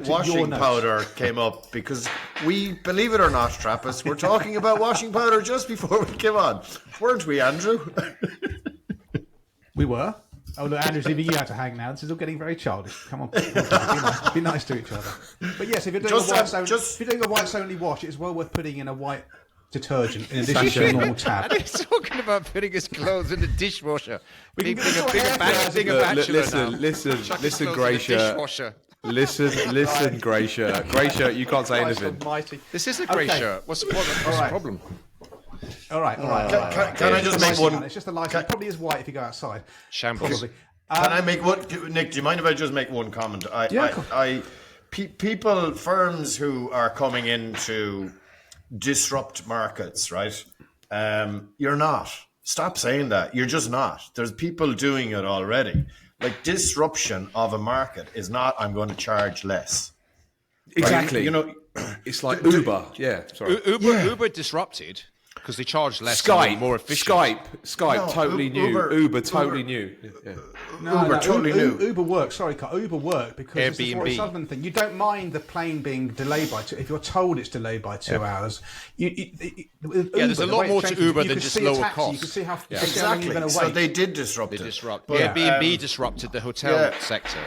washing powder came up, because we, believe it or not, Trappists, we're talking about washing powder just before we came on, weren't we, Andrew? We were. Oh, look, Andrew's leaving you out to hang now. This is all getting very childish. Come on, be nice to each other. But yes, if you're doing a whites only wash, it's well worth putting in a white detergent in addition to a normal tab. And he's talking about putting his clothes in the dishwasher. Being a bachelor now. Listen, Gracia. Listen, Gracia. Gracia, you can't say anything. This is a grey shirt. What's the problem? All right. Can I just make one? It's just a license. It probably is white if you go outside. Shambles. Can I make one? Nick, do you mind if I just make one comment? Firms who are coming in to disrupt markets, right? You're not. Stop saying that. You're just not. There's people doing it already. Like, disruption of a market is not, I'm going to charge less. Exactly. Right? It's like Uber. Yeah, sorry. Uber disrupted because they charge less and more efficient. Skype, totally new. Uber, totally new. Yeah. Uber, totally new. Uber worked. Sorry, Carl. Uber worked because Airbnb. it's the Forrest Sutherland thing. You don't mind the plane being delayed by 2. If you're told it's delayed by 2 hours, there's a lot more to Uber than just lower cost. You can see how exactly. You're going to wait. So they did disrupt it. Airbnb disrupted the hotel sector.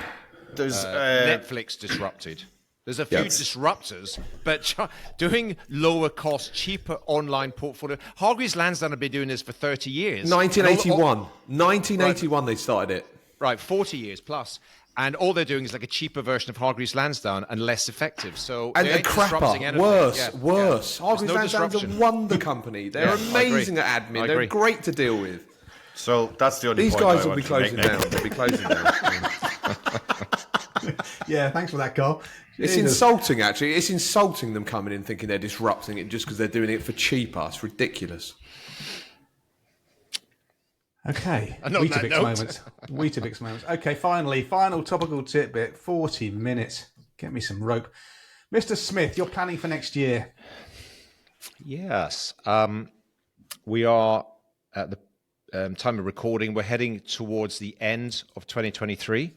There's Netflix disrupted. There's a few disruptors, but doing lower cost, cheaper online portfolio. Hargreaves Lansdown have been doing this for 30 years. 1981 they started it. Right, 40 years plus. And all they're doing is like a cheaper version of Hargreaves Lansdown and less effective. So And they ain't crapper, disrupting anything. worse. Yeah. Hargreaves There's no Lansdown's a disruption. wonder company. They're Yeah, I amazing agree. at admin. I They're agree. great to deal with. So that's the only These point guys I will be want to closing make. down. They'll be closing down. Yeah, thanks for that, Carl. It's Jesus. insulting, actually. It's insulting them coming in thinking they're disrupting it just because they're doing it for cheaper. It's ridiculous. Okay. And on that Weetabix note- moments. Weetabix moments. Okay, finally, final topical tidbit. 40 minutes. Get me some rope. Mr. Smith, you're planning for next year. Yes. We are at the time of recording. We're heading towards the end of 2023.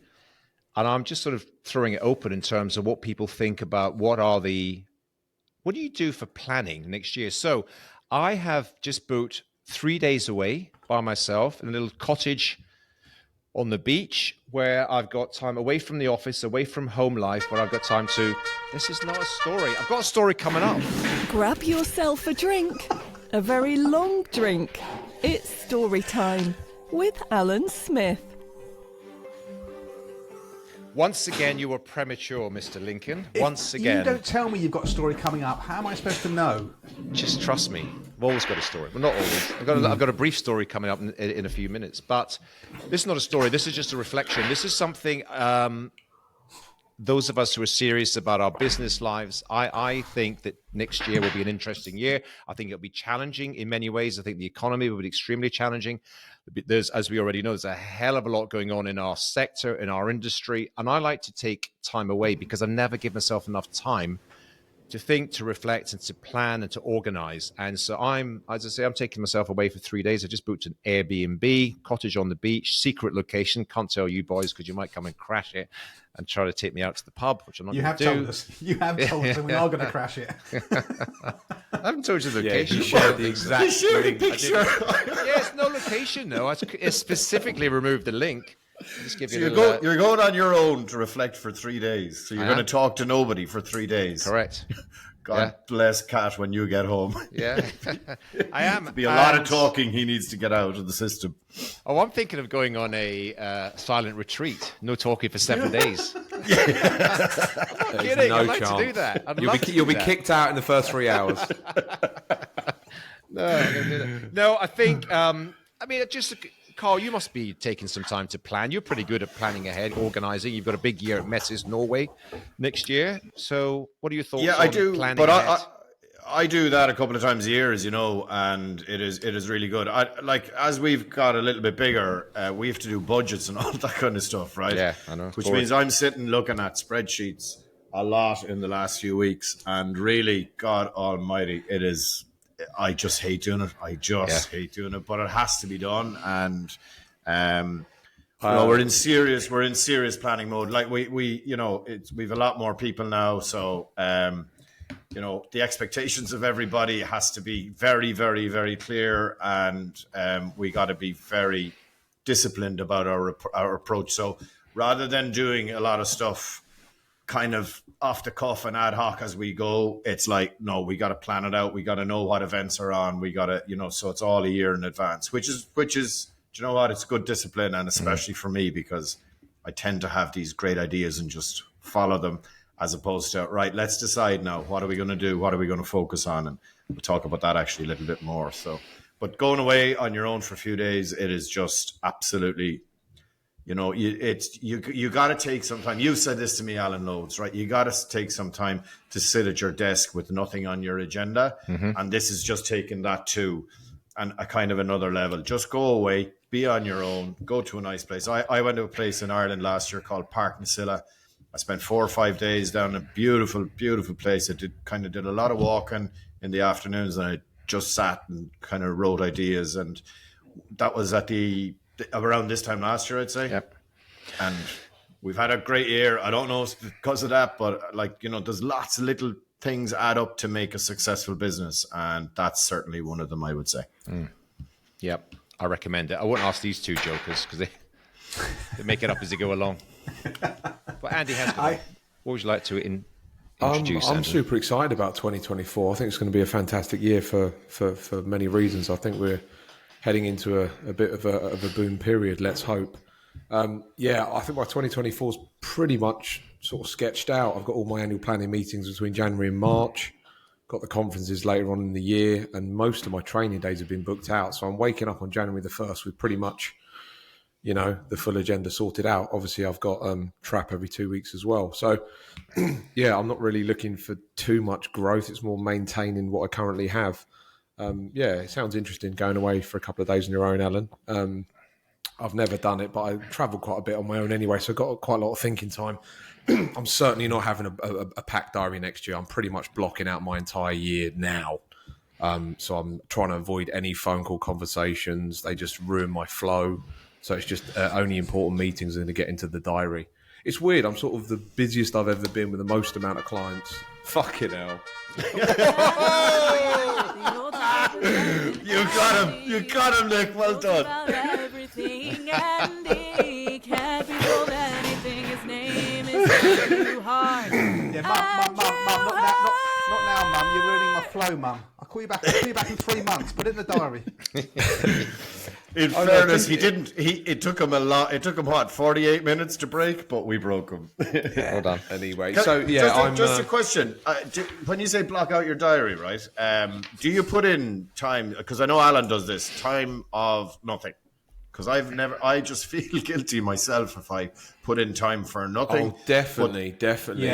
And I'm just sort of throwing it open in terms of what people think about what do you do for planning next year? So I have just booked 3 days away by myself in a little cottage on the beach where I've got time away from the office, away from home life, where I've got time to... This is not a story. I've got a story coming up. Grab yourself a drink, a very long drink. It's story time with Alan Smith. Once again, you were premature, Mr. Lincoln. If Once again. you don't tell me you've got a story coming up, how am I supposed to know? Just trust me. I've always got a story. Well, not always. I've got a brief story coming up in a few minutes. But this is not a story. This is just a reflection. This is something those of us who are serious about our business lives, I think that next year will be an interesting year. I think it'll be challenging in many ways. I think the economy will be extremely challenging. There's, as we already know, there's a hell of a lot going on in our sector, in our industry. And I like to take time away because I never give myself enough time to think, to reflect, and to plan and to organize. And so I'm taking myself away for 3 days. I just booked an Airbnb, cottage on the beach, secret location. Can't tell you boys because you might come and crash it and try to take me out to the pub, which I'm not You going have to do. told us. You have told us, and we are going to crash it. I haven't told you the location. You shared the exact link. Picture. Yes, no location, no. I specifically removed the link. Just give So you a you're, little, you're going on your own to reflect for 3 days. So you're I going to am. talk to nobody for 3 days. correct. God bless Cat when you get home. Yeah, I am. Be a lot of And- talking he needs to get out of the system. Oh, I'm thinking of going on a silent retreat. No talking for 7 days. I'm not kidding. No I'd like chance. to do that. You'll be kicked out in the first 3 hours. No, I think. Carl, you must be taking some time to plan. You're pretty good at planning ahead, organizing. You've got a big year at Messes Norway next year. So, what are your thoughts? Yeah, on I do. planning But ahead? I do that a couple of times a year, as you know, and it is really good. As we've got a little bit bigger, we have to do budgets and all that kind of stuff, right? Yeah, I know. Which means I'm sitting looking at spreadsheets a lot in the last few weeks, and really, God Almighty, it is. I just hate doing it. Hate doing it, but it has to be done, and we're in serious planning mode. Like we've a lot more people now, so the expectations of everybody has to be very, very, very clear, and we got to be very disciplined about our approach. So rather than doing a lot of stuff kind of off the cuff and ad hoc as we go, it's like, no, we got to plan it out. We got to know what events are on. We got to, so it's all a year in advance, which is, do you know what? It's good discipline. And especially for me, because I tend to have these great ideas and just follow them, as opposed to, right, let's decide now, what are we going to do? What are we going to focus on? And we'll talk about that actually a little bit more. So, but going away on your own for a few days, it is just absolutely, you got to take some time. You've said this to me, Alan, loads, right? You got to take some time to sit at your desk with nothing on your agenda. Mm-hmm. And this is just taking that to a kind of another level. Just go away, be on your own, go to a nice place. I went to a place in Ireland last year called Park Nasilla. I spent 4 or 5 days down in a beautiful, beautiful place. I did a lot of walking in the afternoons, and I just sat and kind of wrote ideas. And that was at around this time last year, I'd say. Yep. And we've had a great year. I don't know if it's because of that, but there's lots of little things add up to make a successful business. And that's certainly one of them, I would say. Mm. Yep. I recommend it. I won't ask these two jokers because they make it up as they go along. But Andy has what would you like to introduce? I'm Andy? super excited about 2024. I think it's going to be a fantastic year for many reasons. I think we're heading into a bit of a boom period, let's hope. Yeah, I think my 2024 is pretty much sort of sketched out. I've got all my annual planning meetings between January and March, got the conferences later on in the year, and most of my training days have been booked out. So I'm waking up on January the 1st with pretty much, the full agenda sorted out. Obviously, I've got Trap every 2 weeks as well. So, yeah, I'm not really looking for too much growth. It's more maintaining what I currently have. Yeah, it sounds interesting going away for a couple of days on your own, Alan. I've never done it, but I travel quite a bit on my own anyway, so I've got quite a lot of thinking time. I'm certainly not having a packed diary next year. I'm pretty much blocking out my entire year now. So I'm trying to avoid any phone call conversations. They just ruin my flow. So it's just only important meetings are going to get into the diary. It's weird. I'm sort of the busiest I've ever been with the most amount of clients. Fucking hell. You got him, Nick. Well done. Everything and he can't be told anything. His name is too hard. Yeah, Mum, not now, Mum. You're ruining my flow, Mum. I'll call you back in 3 months. Put it in the diary. In fairness, it took him a lot. It took him 48 minutes to break, but we broke him. Well done. Anyway, just a question. When you say block out your diary, right? Do you put in time? Because I know Alan does this. Time of nothing. Because I just feel guilty myself if I put in time for nothing. Oh, definitely. Definitely.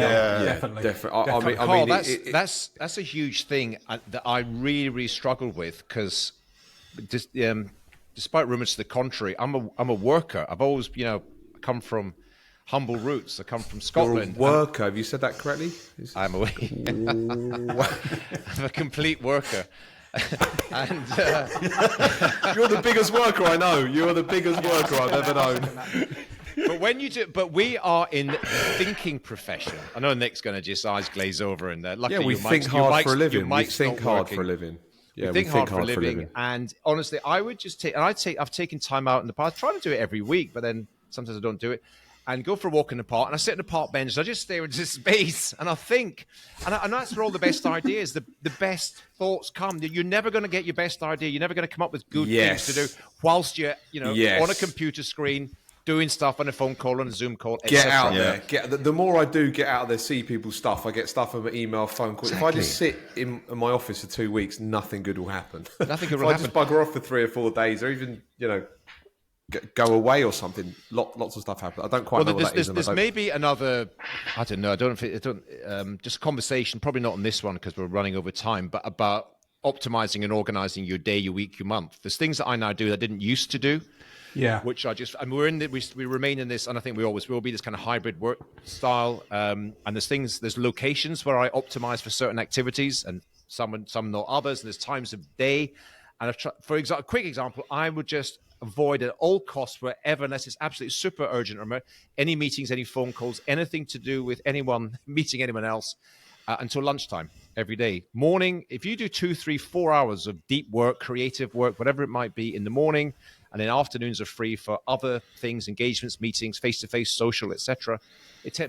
Carl, that's a huge thing that I really, really struggled with because despite rumors to the contrary, I'm a worker. I've always, come from humble roots. I come from Scotland. You're a worker. Have you said that correctly? I'm a complete worker. And you're the biggest worker I know. You're the biggest worker I've ever known. But we are in the thinking profession. I know Nick's going to just eyes glaze over, and luckily we think hard for a living. We think hard for a living. Yeah, we think hard for a living. And honestly, I would just I've taken time out in the past. I try to do it every week, but then sometimes I don't do it. And go for a walk in the park, and I sit in the park bench, and I just stare into space, and I think, and that's where all the best ideas, the best thoughts come. You're never going to get your best idea. You're never going to come up with good things to do whilst you're, on a computer screen, doing stuff on a phone call, on a Zoom call, Get out there. The more I do get out there, see people's stuff, I get stuff on my email, phone call. Exactly. If I just sit in my office for 2 weeks, nothing good will happen. Nothing good will happen. If I just bugger off for 3 or 4 days, or even, go away or something, lots of stuff happens. I don't quite know what that is. There's maybe another, I don't know, just a conversation, probably not on this one because we're running over time, but about optimizing and organizing your day, your week, your month. There's things that I now do that I didn't used to do. Yeah, which we remain in this, and I think we always will be this kind of hybrid work style. And there's locations where I optimize for certain activities, and some not others. And there's times of day, and for example, a quick example, I would just avoid at all costs wherever, unless it's absolutely super urgent, or any meetings, any phone calls, anything to do with anyone meeting anyone else until lunchtime every day. Morning, if you do 2, 3, 4 hours of deep work, creative work, whatever it might be in the morning, and then afternoons are free for other things, engagements, meetings, face-to-face, social, etc.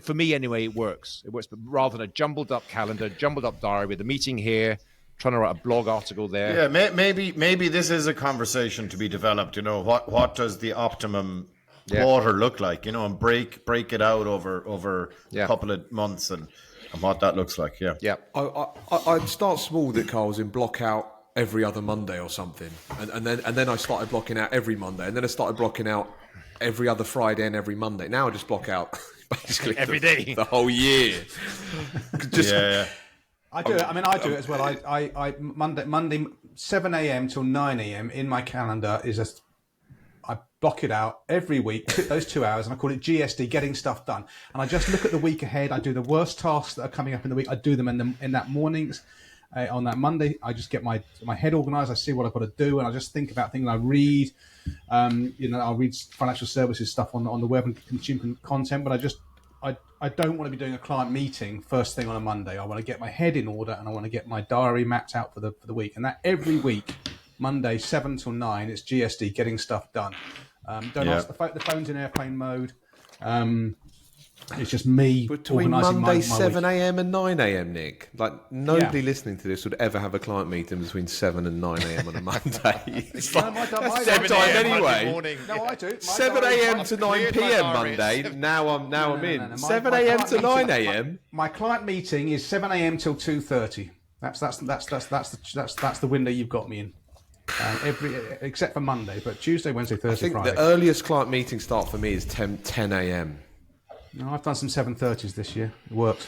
For me anyway, it works. It works, but rather than a jumbled up calendar, jumbled up diary with a meeting here, trying to write a blog article there. Yeah, maybe this is a conversation to be developed. What does the optimum quarter look like? And break it out over a couple of months and what that looks like. Yeah. I'd start small with it, Carl, and block out every other Monday or something, and then I started blocking out every Monday, and then I started blocking out every other Friday and every Monday. Now I just block out basically every day, the whole year. I do it. I do it as well. I Monday 7 a.m. till 9 a.m. in my calendar I block it out every week, those 2 hours, and I call it GSD, getting stuff done. And I just look at the week ahead. I do the worst tasks that are coming up in the week. I do them in that mornings. On that Monday, I just get my head organized. I see what I've got to do, and I just think about things. I read, I'll read financial services stuff on the web and consume content. But I don't want to be doing a client meeting first thing on a Monday. I want to get my head in order, and I want to get my diary mapped out for the week. And that every week, Monday 7 till 9, it's GSD, getting stuff done. Don't ask the phone's in airplane mode. It's just me Between organising Monday my 7 week. a.m. and 9 a.m., Nick. Like, nobody listening to this would ever have a client meeting between 7 and 9 a.m. on a Monday. It's like, that's 7 time a.m. Monday anyway. morning. No, I do. My 7 diary- a.m. to 9 cleared my p.m. diary. Monday. Now I'm in. No. 7 My a.m. client to 9 meeting- a.m. My client meeting is 7 a.m. till 2:30. That's the window you've got me in. Except for Monday, but Tuesday, Wednesday, I Thursday, think Friday. the earliest client meeting start for me is 10 a.m. No, I've done some 7:30s this year. It works.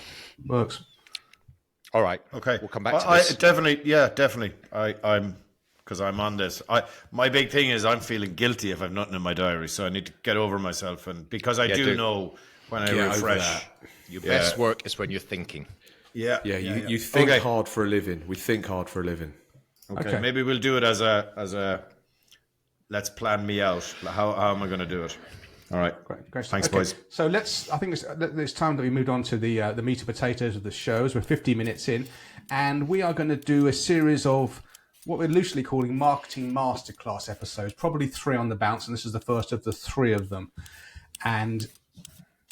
All right. Okay, We'll come back to I this. definitely. I'm because I'm on this. My big thing is I'm feeling guilty if I've nothing in my diary, so I need to get over myself, and because I do know when I Get over refresh. that. Your best work is when you're thinking. Yeah, You think hard for a living. We think hard for a living. Okay, maybe we'll do it as a. Let's plan me out. How am I going to do it? All right, Great. Thanks, Okay. boys. So I think it's time that we moved on to the meat and potatoes of the shows. We're 50 minutes in, and we are going to do a series of what we're loosely calling marketing masterclass episodes, probably 3 on the bounce, and this is the first of the 3 of them. And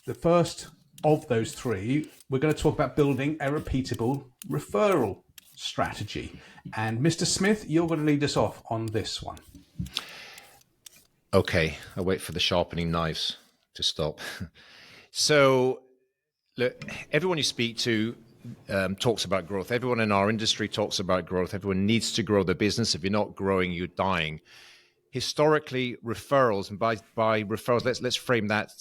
the first of those 3, we're going to talk about building a repeatable referral strategy. And Mr. Smith, you're going to lead us off on this one. Okay, I'll wait for the sharpening knives to stop. So, look, everyone you speak to talks about growth. Everyone in our industry talks about growth. Everyone needs to grow their business. If you're not growing, you're dying. Historically, referrals, and by referrals, let's frame that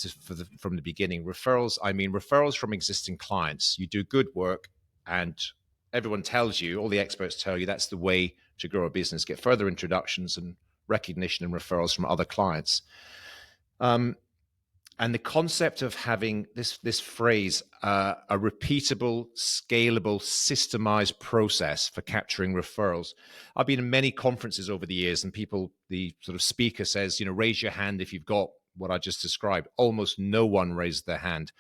from the beginning. Referrals, I mean referrals from existing clients. You do good work, and everyone tells you, all the experts tell you, that's the way to grow a business. Get further introductions and recognition and referrals from other clients. And the concept of having this phrase, a repeatable, scalable, systemized process for capturing referrals. I've been in many conferences over the years, and the sort of speaker says, raise your hand if you've got what I just described. Almost no one raised their hand.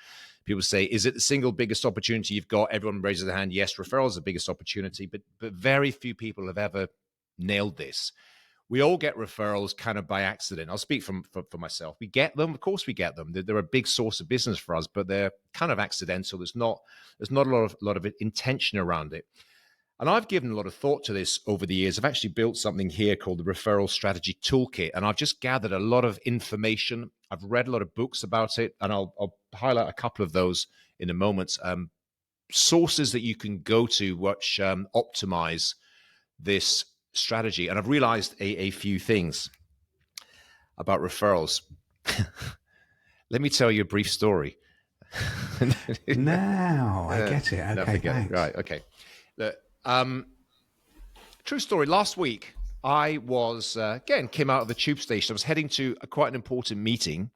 People say, is it the single biggest opportunity you've got? Everyone raises their hand. Yes, referrals is the biggest opportunity, but very few people have ever nailed this. We all get referrals kind of by accident. I'll speak for myself. We get them. Of course we get them. They're a big source of business for us, but they're kind of accidental. There's not a lot of intention around it. And I've given a lot of thought to this over the years. I've actually built something here called the Referral Strategy Toolkit, and I've just gathered a lot of information. I've read a lot of books about it, and I'll highlight a couple of those in a moment. Sources that you can go to which optimize this strategy. And I've realized a few things about referrals. Let me tell you a brief story. Now I get it. Okay, thanks. Right, okay. Look, true story. Last week, I was, came out of the tube station. I was heading to quite an important meeting.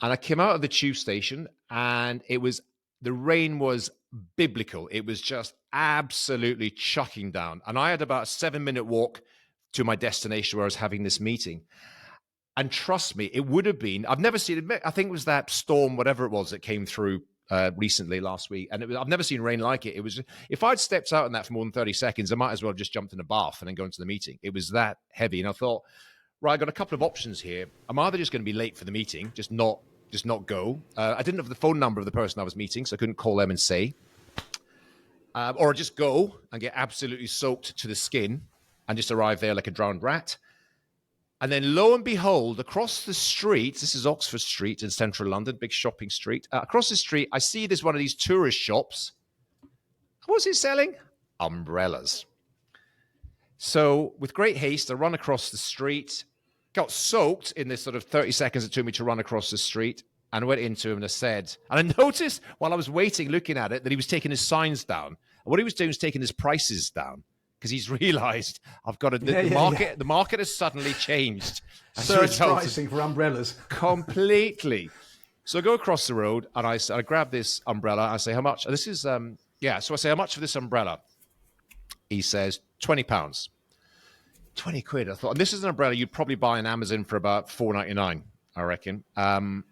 And I came out of the tube station, and the rain was biblical. It was just absolutely chucking down. And I had about a 7-minute walk to my destination where I was having this meeting. And trust me, it would have been, I've never seen it. I think it was that storm, whatever it was, that came through recently last week. And I've never seen rain like it. It was, if I'd stepped out in that for more than 30 seconds, I might as well have just jumped in a bath and then gone to the meeting. It was that heavy. And I thought, right, I got a couple of options here. I'm either just going to be late for the meeting, just not go. I didn't have the phone number of the person I was meeting, so I couldn't call them and say. Or just go and get absolutely soaked to the skin and just arrive there like a drowned rat. And then lo and behold, across the street, this is Oxford Street in central London, big shopping street. Across the street, I see there's one of these tourist shops. What's it selling? Umbrellas. So with great haste, I run across the street, got soaked in this sort of 30 seconds it took me to run across the street, and I went into him and I said, and I noticed while I was waiting, looking at it, that he was taking his signs down. And what he was doing was taking his prices down, because he's realized the market has suddenly changed. Surge pricing for umbrellas. Completely. So I go across the road and I grab this umbrella. I say, how much? This is, So I say, how much for this umbrella? He says, £20. 20 quid. I thought, and this is an umbrella you'd probably buy on Amazon for about $4.99, I reckon. £20.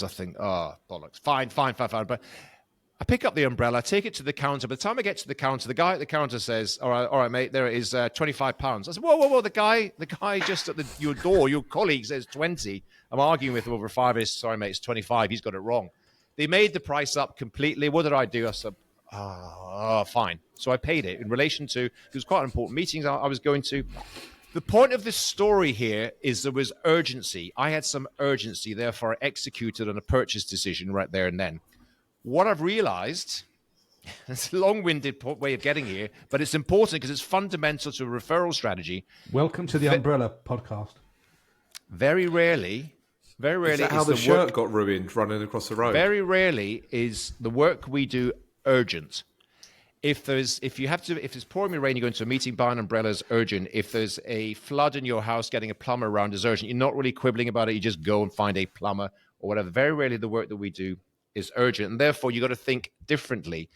I think, oh, bollocks. Fine. But I pick up the umbrella, take it to the counter. By the time I get to the counter, the guy at the counter says, all right, mate, there it is, £25. I said, whoa. The guy just at your door, your colleague says 20. I'm arguing with him over 5. Sorry, mate, it's 25. He's got it wrong. They made the price up completely. What did I do? I said, fine. So I paid it in relation to, it was quite an important meeting I was going to. The point of this story here is there was urgency. I had some urgency, therefore I executed on a purchase decision right there and then. What I've realized, it's a long-winded way of getting here, but it's important because it's fundamental to a referral strategy. Welcome to the Umbrella podcast. Very rarely is that how the shirt got ruined running across the road? Very rarely is the work we do urgent. If it's pouring rain, you go into a meeting, buy an umbrella is urgent. If there's a flood in your house, getting a plumber around is urgent. You're not really quibbling about it. You just go and find a plumber or whatever. Very rarely the work that we do is urgent. And therefore, you got to think differently.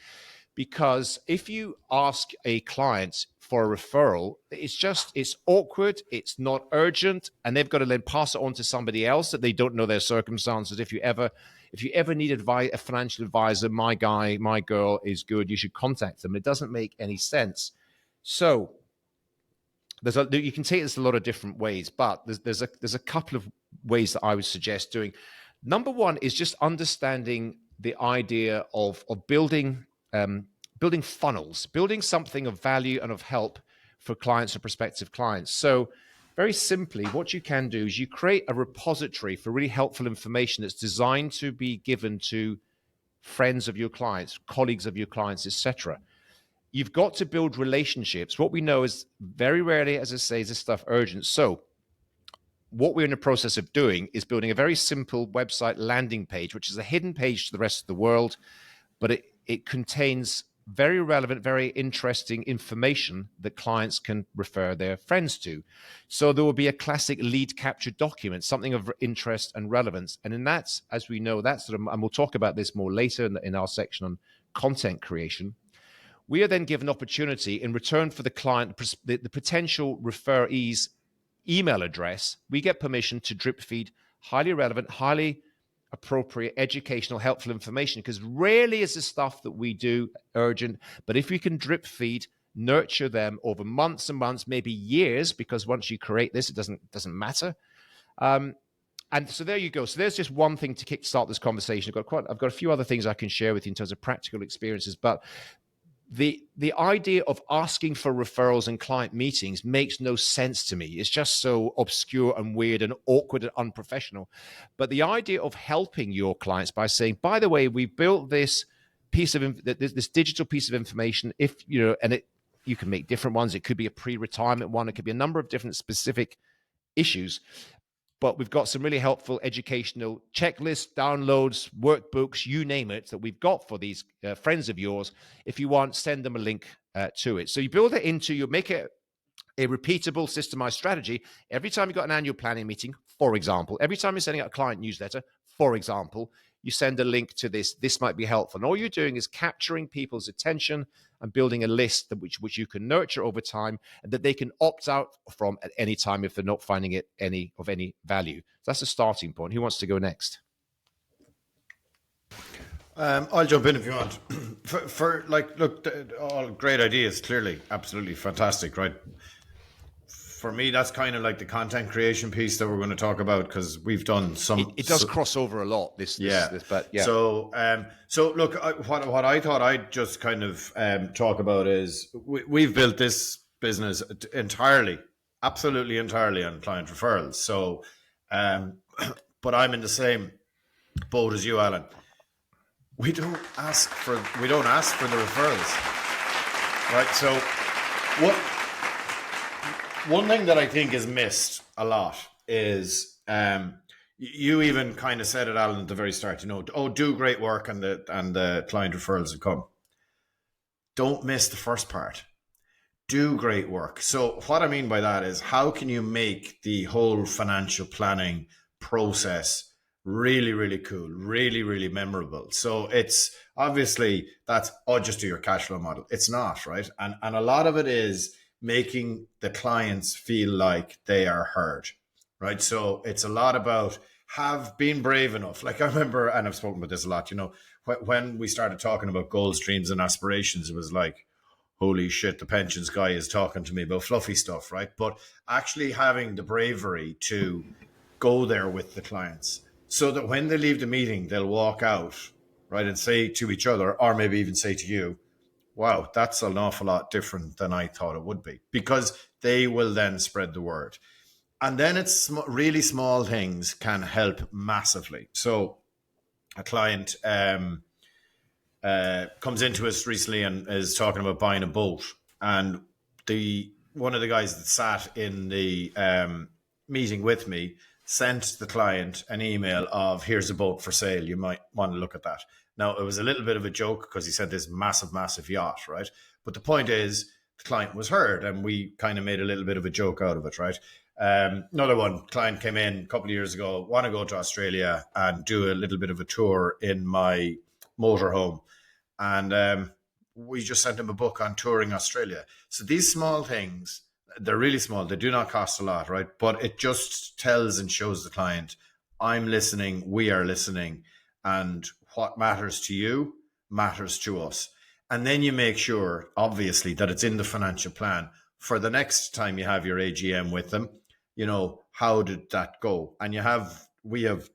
Because if you ask a client for a referral, it's awkward, it's not urgent, and they've got to then pass it on to somebody else that they don't know their circumstances. If you ever need advice, a financial advisor, my guy, my girl is good, you should contact them. It doesn't make any sense. So you can take this a lot of different ways, but there's a couple of ways that I would suggest doing. Number one is just understanding the idea of building funnels, building something of value and of help for clients or prospective clients. So very simply, what you can do is you create a repository for really helpful information that's designed to be given to friends of your clients, colleagues of your clients, etc. You've got to build relationships. What we know is very rarely, as I say, is this stuff urgent. So what we're in the process of doing is building a very simple website landing page, which is a hidden page to the rest of the world, but it contains very relevant, very interesting information that clients can refer their friends to. So there will be a classic lead capture document, something of interest and relevance. And in that, as we know, and we'll talk about this more later in our section on content creation, we are then given opportunity in return for the client, the potential referee's email address. We get permission to drip feed highly relevant, highly appropriate, educational, helpful information, because rarely is the stuff that we do urgent. But if we can drip feed, nurture them over months and months, maybe years, because once you create this, it doesn't matter. And so there you go. So there's just one thing to kickstart this conversation. I've got a few other things I can share with you in terms of practical experiences, but the idea of asking for referrals and client meetings makes no sense to me. It's just so obscure and weird and awkward and unprofessional. But the idea of helping your clients by saying, by the way, we built this piece of this digital piece of information. You can make different ones. It could be a pre-retirement one. It could be a number of different specific issues. But we've got some really helpful educational checklists, downloads, workbooks, you name it, that we've got for these friends of yours. If you want, send them a link to it. So you build it you make it a repeatable, systemized strategy. Every time you've got an annual planning meeting, for example, every time you're sending out a client newsletter, for example, you send a link to this. This might be helpful. And all you're doing is capturing people's attention and building a list which you can nurture over time and that they can opt out from at any time if they're not finding it of any value. So that's a starting point. Who wants to go next? I'll jump in if you want. Look, all great ideas, clearly, absolutely fantastic, right? For me, that's kind of like the content creation piece that we're going to talk about, because we've done some. It does cross over a lot. This, but yeah. So look, what I thought I'd just kind of talk about is we've built this business absolutely entirely on client referrals. So, but I'm in the same boat as you, Alan. We don't ask for the referrals, right? So, one thing that I think is missed a lot is you even kind of said it, Alan, at the very start. Do great work and the client referrals will come. Don't miss the first part. Do great work. So what I mean by that is, how can you make the whole financial planning process really, really cool, really, really memorable? So it's obviously just do your cash flow model. It's not, right? And a lot of it is making the clients feel like they are heard, right? So it's a lot about being brave enough. Like I remember, and I've spoken about this a lot, when we started talking about goals, dreams, and aspirations, it was like, holy shit, the pensions guy is talking to me about fluffy stuff, right? But actually having the bravery to go there with the clients so that when they leave the meeting, they'll walk out, right, and say to each other, or maybe even say to you, wow, that's an awful lot different than I thought it would be, because they will then spread the word. And then it's really small things can help massively. So a client comes into us recently and is talking about buying a boat. And one of the guys that sat in the meeting with me sent the client an email of, here's a boat for sale. You might want to look at that. Now, it was a little bit of a joke because he sent this massive, massive yacht, right? But the point is, the client was heard and we kind of made a little bit of a joke out of it, right? Another one, client came in a couple of years ago, want to go to Australia and do a little bit of a tour in my motorhome. And we just sent him a book on touring Australia. So these small things, they're really small. They do not cost a lot, right? But it just tells and shows the client, I'm listening, we are listening, and what matters to you matters to us. And then you make sure, obviously, that it's in the financial plan for the next time you have your AGM with them. You know, how did that go? And we have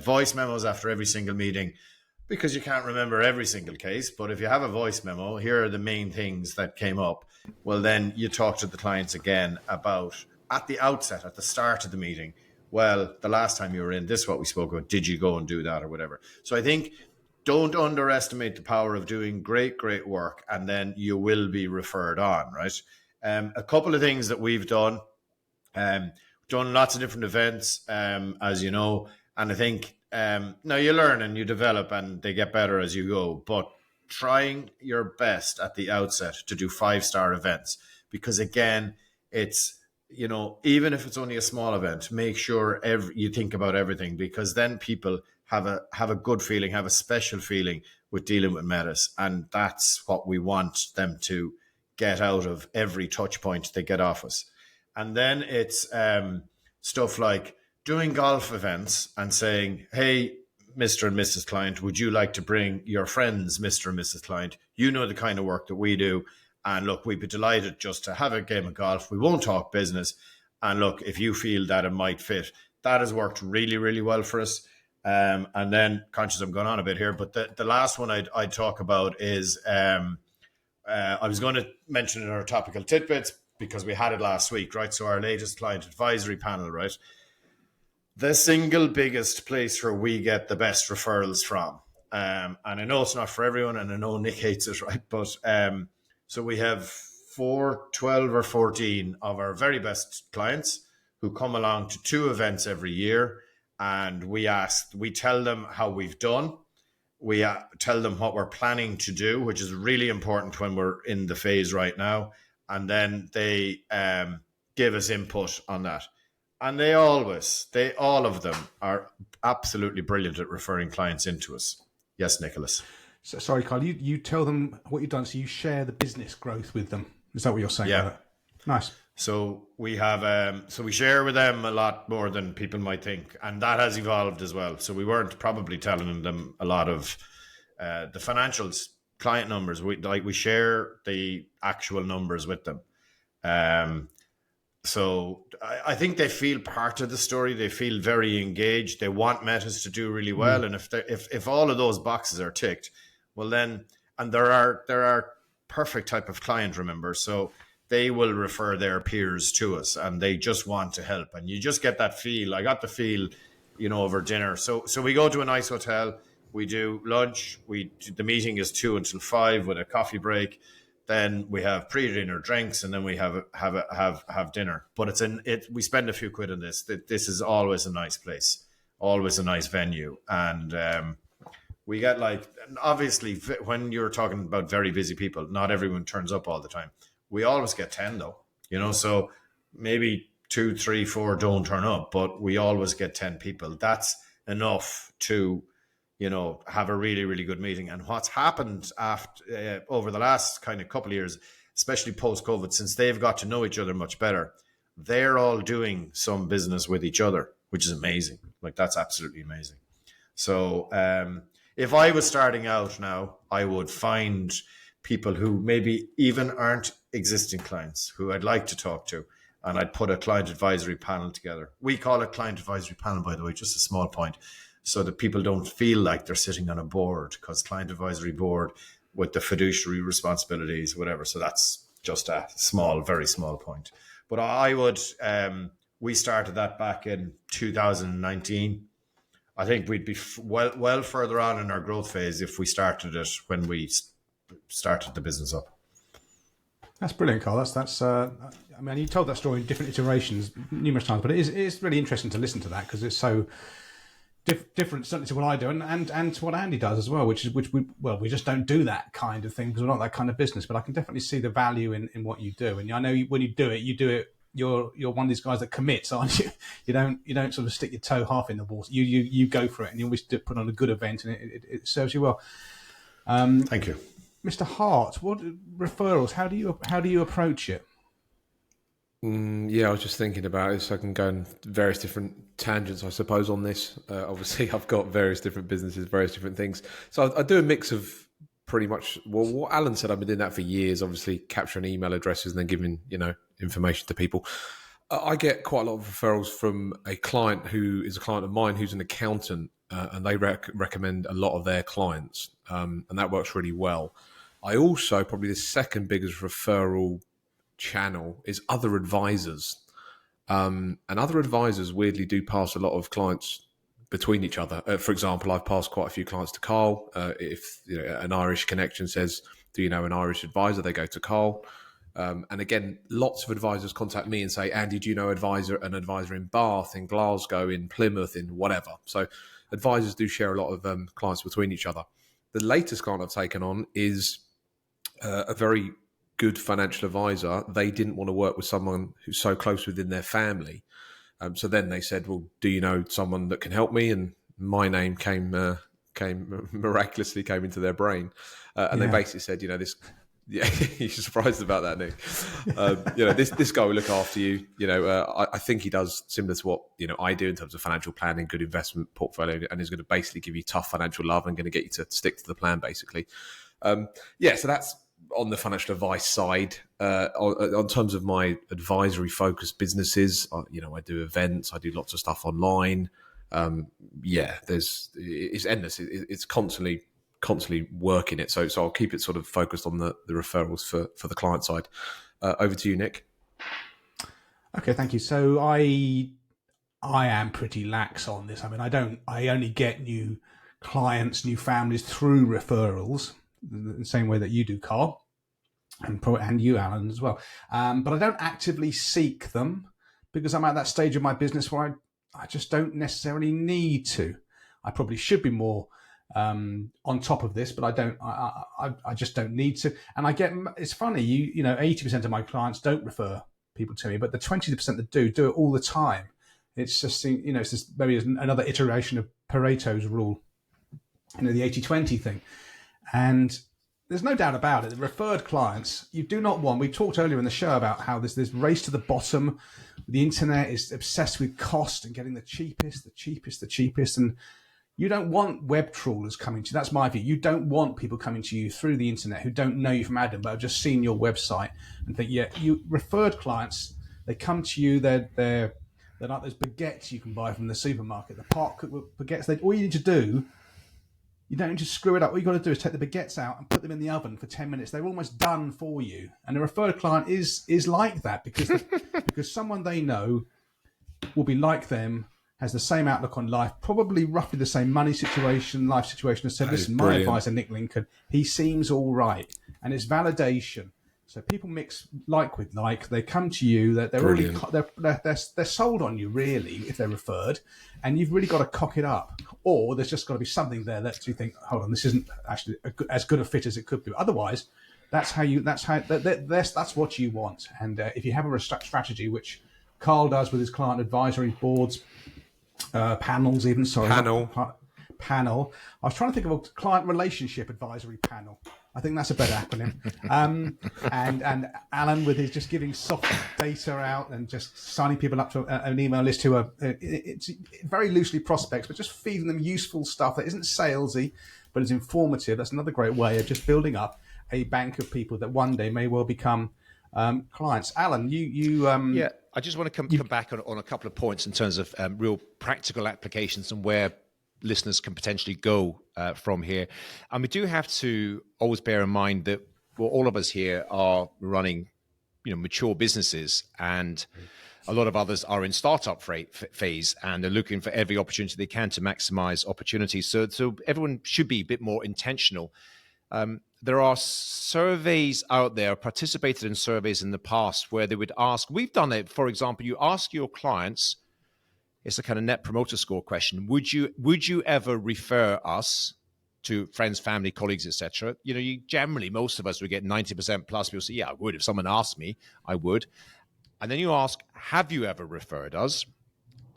voice memos after every single meeting, because you can't remember every single case. But if you have a voice memo, here are the main things that came up. Well, then you talk to the clients again about, at the outset, at the start of the meeting, well, the last time you were in, this is what we spoke about. Did you go and do that or whatever? So I think don't underestimate the power of doing great, great work, and then you will be referred on, right? A couple of things that we've done, done lots of different events, as you know, and I think now you learn and you develop and they get better as you go, but trying your best at the outset to do 5-star events, because again, it's, you know, even if it's only a small event, make sure you think about everything, because then people have a good feeling, have a special feeling with dealing with Metis, and that's what we want them to get out of every touch point they get off us. And then it's stuff like doing golf events and saying, hey, Mr. and Mrs. Client, would you like to bring your friends, Mr. and Mrs. Client? You know the kind of work that we do. And look, we'd be delighted just to have a game of golf. We won't talk business. And look, if you feel that it might fit, that has worked really, really well for us. And then, conscious I'm going on a bit here, but the last one I'd talk about is, I was going to mention in our topical tidbits because we had it last week, right? So our latest client advisory panel, right? The single biggest place where we get the best referrals from. And I know it's not for everyone, and I know Nick hates it, right? But so we have 12 or 14 of our very best clients who come along to 2 events every year. And we tell them how we've done. We tell them what we're planning to do, which is really important when we're in the phase right now. And then they give us input on that. And all of them are absolutely brilliant at referring clients into us. Yes, Nicholas. So, sorry, Carl, you tell them what you've done, so you share the business growth with them. Is that what you're saying? Yeah. Nice. So we have, so we share with them a lot more than people might think. And that has evolved as well. So we weren't probably telling them a lot of the financials, client numbers. We share the actual numbers with them. So I think they feel part of the story. They feel very engaged. They want Metis to do really well. And if all of those boxes are ticked, well then, and there are perfect type of client, remember. So they will refer their peers to us and they just want to help. And you just get that feel. I got the feel, over dinner. So we go to a nice hotel. We do lunch. The meeting is 2 until 5 with a coffee break. Then we have pre-dinner drinks, and then we have dinner. But we spend a few quid on this. This is always a nice place, always a nice venue, and we get obviously when you're talking about very busy people, not everyone turns up all the time. We always get 10 though, so maybe 2, 3, 4 don't turn up, but we always get 10 people. That's enough to have a really, really good meeting. And what's happened over the last kind of couple of years, especially post-COVID, since they've got to know each other much better, they're all doing some business with each other, which is amazing. That's absolutely amazing. So If I was starting out now, I would find people who maybe even aren't existing clients who I'd like to talk to, and I'd put a client advisory panel together. We call it client advisory panel, by the way, just a small point, so that people don't feel like they're sitting on a board, because client advisory board with the fiduciary responsibilities, whatever. So that's just a small, very small point. But I would, we started that back in 2019. I think we'd be well further on in our growth phase if we started it when we started the business up. That's brilliant, Carl. I mean, you told that story in different iterations numerous times, but it is really interesting to listen to that, because it's so different, certainly to what I do, and to what Andy does as well, which we just don't do that kind of thing because we're not that kind of business. But I can definitely see the value in what you do, and I know when you do it. You're one of these guys that commits, aren't you? You don't sort of stick your toe half in the water. You go for it, and you always put on a good event, and it serves you well. Thank you, Mr. Hart. What referrals? How do you approach it? Yeah, I was just thinking about it, so I can go in various different tangents, I suppose, on this. Obviously, I've got various different businesses, various different things. So I do a mix of pretty much, well, what Alan said, I've been doing that for years, obviously capturing email addresses and then giving, information to people. I get quite a lot of referrals from a client who is a client of mine who's an accountant, and they recommend a lot of their clients, and that works really well. I also, probably the second biggest referral channel is other advisors, and other advisors weirdly do pass a lot of clients between each other. For example, I've passed quite a few clients to Carl. If an Irish connection says, do you know an Irish advisor, they go to Carl. And again, lots of advisors contact me and say, Andy, do you know an advisor in Bath, in Glasgow, in Plymouth, in whatever? So advisors do share a lot of clients between each other. The latest client I've taken on is a very good financial advisor. They didn't want to work with someone who's so close within their family. So then they said, well, do you know someone that can help me? And my name miraculously came into their brain. And they basically said, this, yeah, you're surprised about that, Nick. This guy will look after you. I think he does similar to what, I do in terms of financial planning, good investment portfolio, and is going to basically give you tough financial love and going to get you to stick to the plan, basically. So that's on the financial advice side. On terms of my advisory focused businesses, I do events, I do lots of stuff online. It's endless. It's constantly working it. So I'll keep it sort of focused on the referrals for the client side. Over to you, Nick. Okay, thank you. So I am pretty lax on this. I mean, I only get new clients, new families through referrals, the same way that you do, Carl, and you, Alan, as well. But I don't actively seek them because I'm at that stage of my business where I just don't necessarily need to. I probably should be more on top of this, but I don't. I just don't need to. And it's funny. 80% of my clients don't refer people to me, but the 20% that do it all the time. It's just it's just maybe another iteration of Pareto's rule, the 80-20 thing. And there's no doubt about it. The referred clients, you do not want. We talked earlier in the show about how there's this race to the bottom. The internet is obsessed with cost and getting the cheapest. And you don't want web trawlers coming to you. That's my view. You don't want people coming to you through the internet who don't know you from Adam, but have just seen your website and think, you referred clients, they come to you, they're like those baguettes you can buy from the supermarket, the pot baguettes. All you need to do, you don't need to screw it up. All you got to do is take the baguettes out and put them in the oven for 10 minutes. They're almost done for you. And a referred client is like that because someone they know will be like them, has the same outlook on life, probably roughly the same money situation, life situation, and said, listen, my advisor, Nick Lincoln, he seems all right. And it's validation. So people mix like with like. They come to you. They're sold on you, really, if they're referred, and you've really got to cock it up. Or there's just got to be something there that you think, hold on, this isn't actually as good a fit as it could be. Otherwise, that's what you want. And if you have a strategy, which Carl does with his client advisory boards, panels, even panel. I was trying to think of a client relationship advisory panel. I think that's a better acronym. And Alan with his just giving soft data out and just signing people up to an email list who are it's very loosely prospects, but just feeding them useful stuff that isn't salesy, but it's informative. That's another great way of just building up a bank of people that one day may well become clients. Alan, yeah, I just want to come back on a couple of points in terms of real practical applications and where listeners can potentially go from here. And we do have to always bear in mind that all of us here are running, mature businesses, and a lot of others are in startup phase, and they're looking for every opportunity they can to maximize opportunities. So everyone should be a bit more intentional. There are surveys out there, participated in surveys in the past where they would ask, we've done it, for example, you ask your clients, it's a kind of net promoter score question. Would you ever refer us to friends, family, colleagues, etc.? You generally, most of us would get 90% plus. People say, yeah, I would. If someone asked me, I would. And then you ask, have you ever referred us?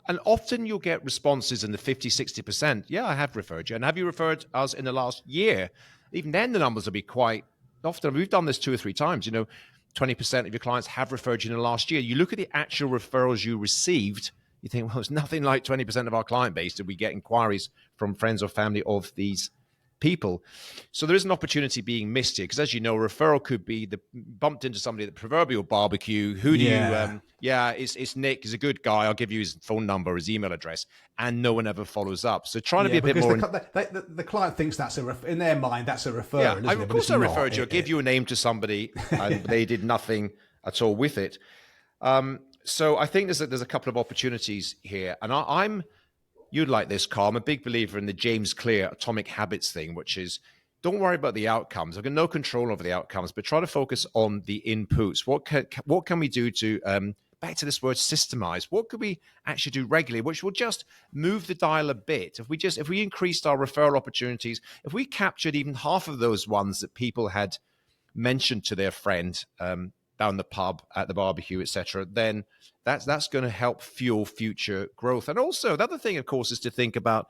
And often you'll get responses in the 50, 60%. Yeah, I have referred you. And have you referred us in the last year? Even then, the numbers will be quite often. We've done this 2 or 3 times. 20% of your clients have referred you in the last year. You look at the actual referrals you received, you think, well, it's nothing like 20% of our client base did we get inquiries from friends or family of these people. So there is an opportunity being missed here, because as you know, referral could be bumped into somebody at the proverbial barbecue. Who do you it's Nick, he's a good guy, I'll give you his phone number, his email address, and no one ever follows up. So trying to be a bit more the client thinks that's in their mind that's a referral. Yeah, of course I referred you. I give you a name to somebody and they did nothing at all with it. So I think there's a couple of opportunities here, and you'd like this, Carl. I'm a big believer in the James Clear atomic habits thing, which is don't worry about the outcomes. I've got no control over the outcomes, but try to focus on the inputs. What can we do to, back to this word, systemize? What could we actually do regularly, which will just move the dial a bit? If we increased our referral opportunities, if we captured even half of those ones that people had mentioned to their friend down the pub, at the barbecue, etc., then that's going to help fuel future growth. And also, the other thing, of course, is to think about,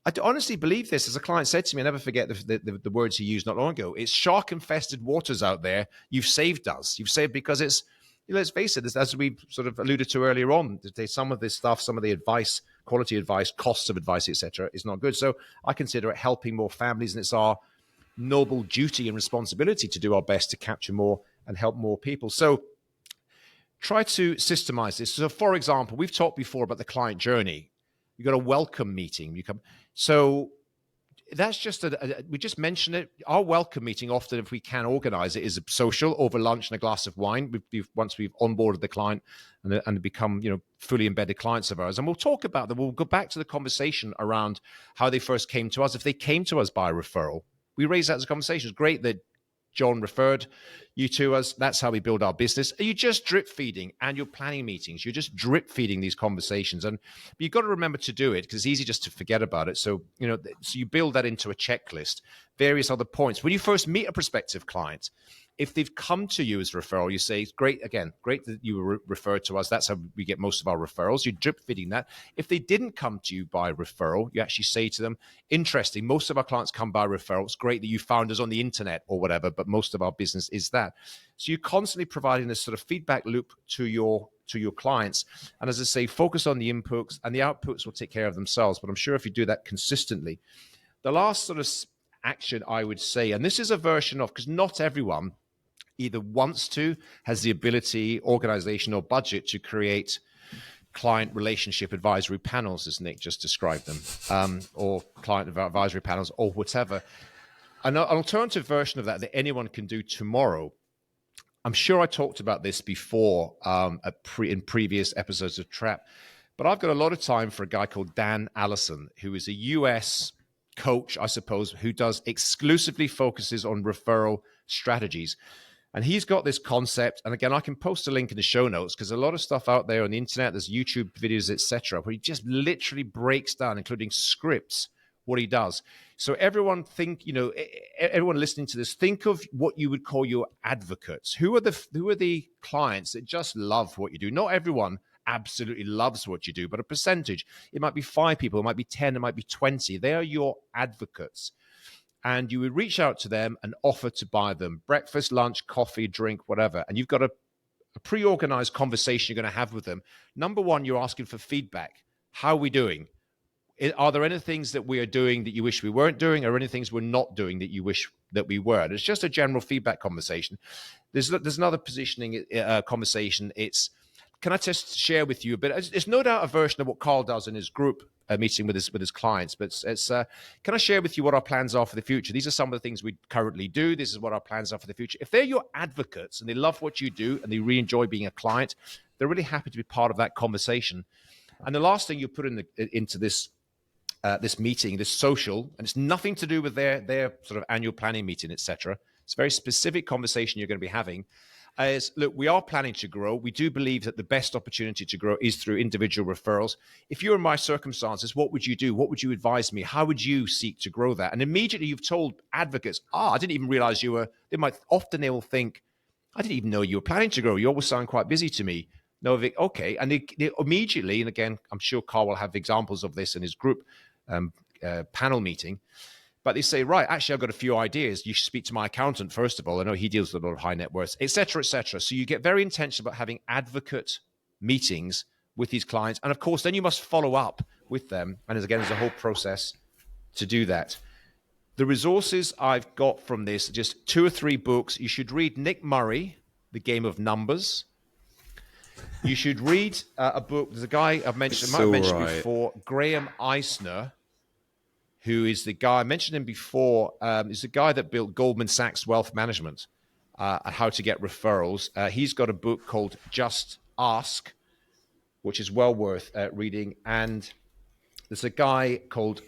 I honestly believe this, as a client said to me, I never forget the words he used not long ago, it's shark-infested waters out there. You've saved us. You've saved, because it's, let's face it, as we sort of alluded to earlier on, some of this stuff, some of the advice, quality advice, costs of advice, etc., is not good. So I consider it helping more families, and it's our noble duty and responsibility to do our best to capture more and help more people. So try to systemize this. So, for example, we've talked before about the client journey. You've got a welcome meeting. So that's just we just mentioned it. Our welcome meeting, often, if we can organize it, is a social over lunch and a glass of wine. Once we've onboarded the client and become fully embedded clients of ours, and we'll talk about that. We'll go back to the conversation around how they first came to us. If they came to us by referral, we raise that as a conversation. It's great that John referred you to us. That's how we build our business. Are you just drip feeding annual planning meetings? You're just drip feeding these conversations. And you've got to remember to do it, because it's easy just to forget about it. So, so you build that into a checklist, various other points. When you first meet a prospective client, if they've come to you as a referral, you say, great that you were referred to us. That's how we get most of our referrals. You're drip feeding that. If they didn't come to you by referral, you actually say to them, interesting, most of our clients come by referral. It's great that you found us on the internet or whatever, but most of our business is that. So you're constantly providing this sort of feedback loop to your clients. And as I say, focus on the inputs, and the outputs will take care of themselves. But I'm sure if you do that consistently, the last sort of action I would say, and this is a version of, because not everyone either wants to, has the ability, organization, or budget to create client relationship advisory panels, as Nick just described them, or client advisory panels, or whatever. An alternative version of that anyone can do tomorrow. I'm sure I talked about this before in previous episodes of Trap, but I've got a lot of time for a guy called Dan Allison, who is a US coach, I suppose, who does exclusively focuses on referral strategies. And he's got this concept, and again, I can post a link in the show notes, because a lot of stuff out there on the internet, there's YouTube videos, etc., where he just literally breaks down, including scripts, what he does. So everyone everyone listening to this, think of what you would call your advocates. Who are the clients that just love what you do? Not everyone absolutely loves what you do, but a percentage. It might be 5 people, it might be 10, it might be 20. They are your advocates. And you would reach out to them and offer to buy them breakfast, lunch, coffee, drink, whatever. And you've got a pre-organized conversation you're going to have with them. Number one, you're asking for feedback. How are we doing? Are there any things that we are doing that you wish we weren't doing, or any things we're not doing that you wish that we were? And it's just a general feedback conversation. There's another positioning conversation. It's, can I just share with you a bit? It's no doubt a version of what Carl does in his group meeting with his clients, but it's can I share with you what our plans are for the future? These are some of the things we currently do. This is what our plans are for the future. If they're your advocates and they love what you do and they really enjoy being a client, they're really happy to be part of that conversation. And the last thing you put into this meeting, this social, and it's nothing to do with their sort of annual planning meeting, etc. It's a very specific conversation you're going to be having. Is, look, we are planning to grow. We do believe that the best opportunity to grow is through individual referrals. If you're in my circumstances, what would you do? What would you advise me? How would you seek to grow that? And immediately you've told advocates, I didn't even realize you were, they will think, I didn't even know you were planning to grow. You always sound quite busy to me. No, okay. And they immediately, and again, I'm sure Carl will have examples of this in his group panel meeting, but they say, right, actually, I've got a few ideas. You should speak to my accountant, first of all. I know he deals with a lot of high net worths, et cetera, et cetera. So you get very intentional about having advocate meetings with these clients. And of course, then you must follow up with them. And again, there's a whole process to do that. The resources I've got from this, just 2 or 3 books. You should read Nick Murray, The Game of Numbers. You should read a book. There's a guy I've mentioned, before, Graham Eisner, who is the guy, I mentioned him before, is the guy that built Goldman Sachs Wealth Management, and how to get referrals. He's got a book called Just Ask, which is well worth reading. And there's a guy called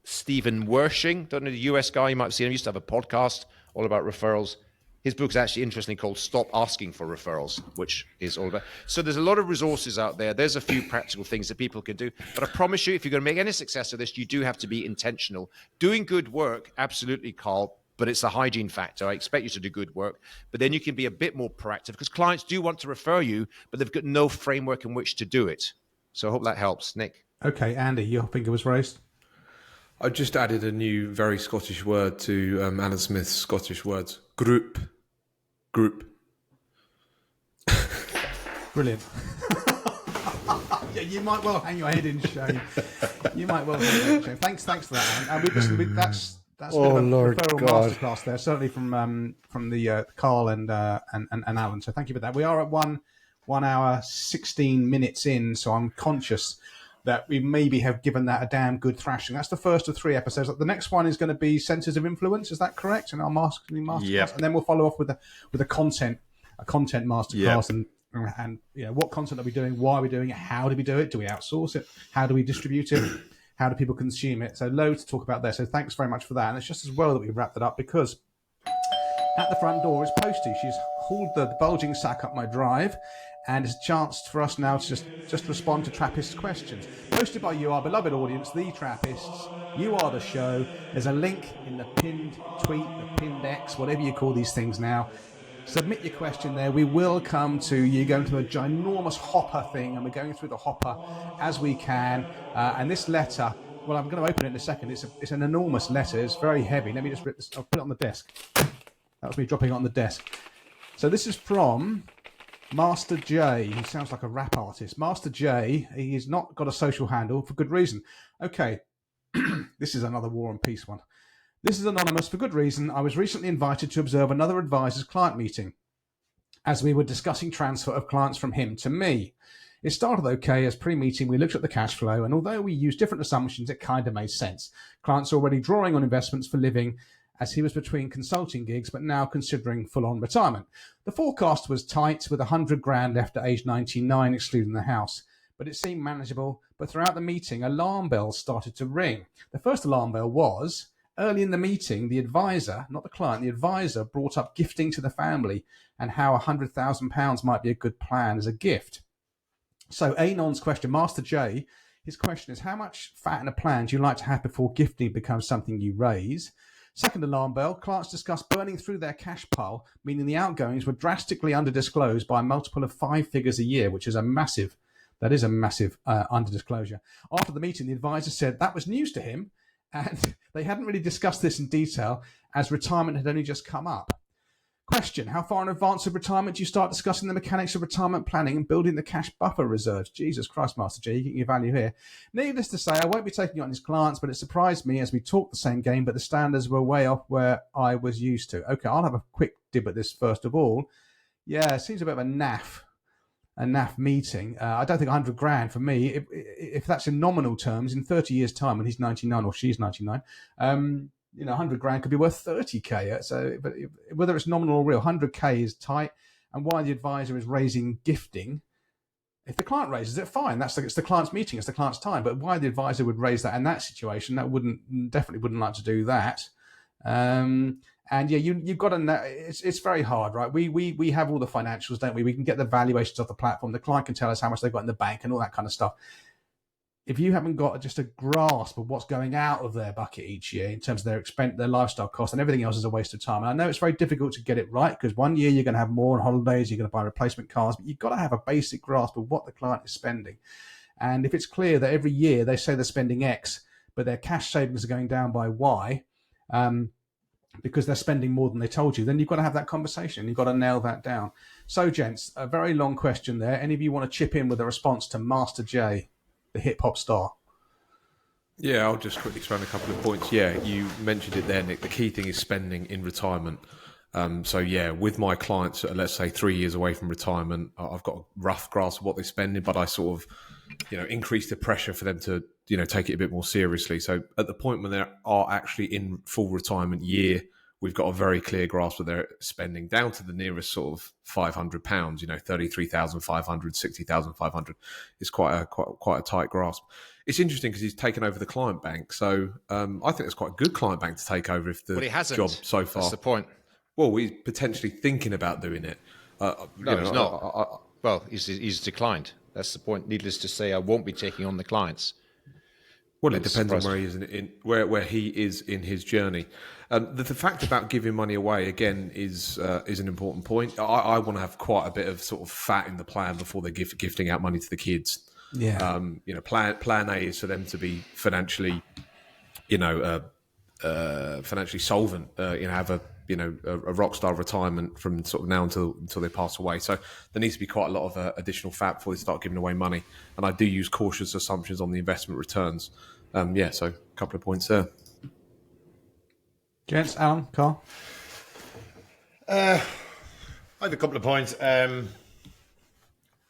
Stephen Wershing, don't know, the US guy, you might have seen him, he used to have a podcast all about referrals. His book's actually interestingly called Stop Asking for Referrals, which is all about. So there's a lot of resources out there. There's a few practical things that people can do. But I promise you, if you're going to make any success of this, you do have to be intentional. Doing good work, absolutely, Carl, but it's a hygiene factor. I expect you to do good work. But then you can be a bit more proactive because clients do want to refer you, but they've got no framework in which to do it. So I hope that helps. Nick? Okay, Andy, your finger was raised. I just added a new, very Scottish word to Alan Smith's Scottish words. Group. Brilliant. Yeah, you might well hang your head in shame. Thanks for that, Alan. That's a bit of a referral masterclass there, certainly from the Carl and Alan. So thank you for that. We are at 1 hour 16 minutes in, so I'm conscious that we maybe have given that a damn good thrashing. That's the first of 3 episodes. The next one is going to be Centers of Influence. Is that correct? And our masterclass, yep. And then we'll follow off with a content masterclass, yep. and you know, what content are we doing? Why are we doing it? How do we do it? Do we outsource it? How do we distribute it? How do people consume it? So loads to talk about there. So thanks very much for that. And it's just as well that we wrapped it up, because at the front door is Posty. She's hauled the bulging sack up my drive, and it's a chance for us now to just respond to Trappist questions. Posted by you, our beloved audience, the Trappists. You are the show. There's a link in the pinned tweet, the pinned X, whatever you call these things now. Submit your question there. We will come to you, going to a ginormous hopper thing, and we're going through the hopper as we can. And this letter, well, I'm going to open it in a second. It's an enormous letter. It's very heavy. Let me just rip this. I'll put it on the desk. That was me dropping it on the desk. So this is from Master J. He sounds like a rap artist. Master J. He's not got a social handle for good reason. Okay. This is another War and Peace one. This is anonymous for good reason. I was recently invited to observe another advisor's client meeting as we were discussing transfer of clients from him to me. It started okay, as pre-meeting we looked at the cash flow, and although we used different assumptions, it kind of made sense. Clients already drawing on investments for living, as he was between consulting gigs, but now considering full-on retirement. The forecast was tight, with 100 grand left at age 99, excluding the house. But it seemed manageable. But throughout the meeting, alarm bells started to ring. The first alarm bell was, early in the meeting, the advisor, not the client, the advisor brought up gifting to the family and how £100,000 might be a good plan as a gift. So Anon's question, Master J, his question is, how much fat in a plan do you like to have before gifting becomes something you raise? Second alarm bell, clients discussed burning through their cash pile, meaning the outgoings were drastically under-disclosed by a multiple of 5 figures a year, which is a massive under-disclosure. After the meeting, the advisor said that was news to him, and they hadn't really discussed this in detail, as retirement had only just come up. Question: how far in advance of retirement do you start discussing the mechanics of retirement planning and building the cash buffer reserves? Jesus Christ, Master J, you're getting your value here. Needless to say, I won't be taking on his clients, but it surprised me as we talked the same game, but the standards were way off where I was used to. Okay, I'll have a quick dib at this first of all. Yeah, it seems a bit of a naff meeting. I don't think 100 grand for me, if that's in nominal terms, in 30 years' time when he's 99 or she's 99, 100 grand could be worth 30k. So, but whether it's nominal or real, 100k is tight. And why the advisor is raising gifting, if the client raises it, fine. It's the client's meeting, it's the client's time. But why the advisor would raise that in that situation, definitely wouldn't like to do that. And yeah, you've got to know, it's very hard, right? We have all the financials, don't we? We can get the valuations off the platform. The client can tell us how much they've got in the bank and all that kind of stuff. If you haven't got just a grasp of what's going out of their bucket each year in terms of their expense, their lifestyle costs, and everything else is a waste of time. And I know it's very difficult to get it right because one year you're going to have more on holidays, you're going to buy replacement cars, but you've got to have a basic grasp of what the client is spending. And if it's clear that every year they say they're spending X, but their cash savings are going down by Y, because they're spending more than they told you, then you've got to have that conversation. You've got to nail that down. So, gents, a very long question there. Any of you want to chip in with a response to Master J, the hip-hop star? Yeah, I'll just quickly throw in a couple of points. Yeah, you mentioned it there, Nick. The key thing is spending in retirement. So, yeah, with my clients, let's say 3 years away from retirement, I've got a rough grasp of what they're spending, but I sort of, increase the pressure for them to, take it a bit more seriously. So at the point when they are actually in full retirement year, we've got a very clear grasp of their spending down to the nearest sort of £500, 33,500, 60,500 is quite a tight grasp. It's interesting because he's taken over the client bank. So I think it's quite a good client bank to take over if the job so far. That's the point. Well, he's potentially thinking about doing it. No, he's not. Well, he's declined. That's the point. Needless to say, I won't be taking on the clients. Well, it depends on where he is where he is in his journey. The fact about giving money away again is an important point. I want to have quite a bit of sort of fat in the plan before they're gifting out money to the kids. Yeah. Plan A is for them to be financially, financially solvent. Have a rock star retirement from sort of now until they pass away. So there needs to be quite a lot of additional fat before they start giving away money. And I do use cautious assumptions on the investment returns. So a couple of points there. Gents, Alan, Carl? I have a couple of points.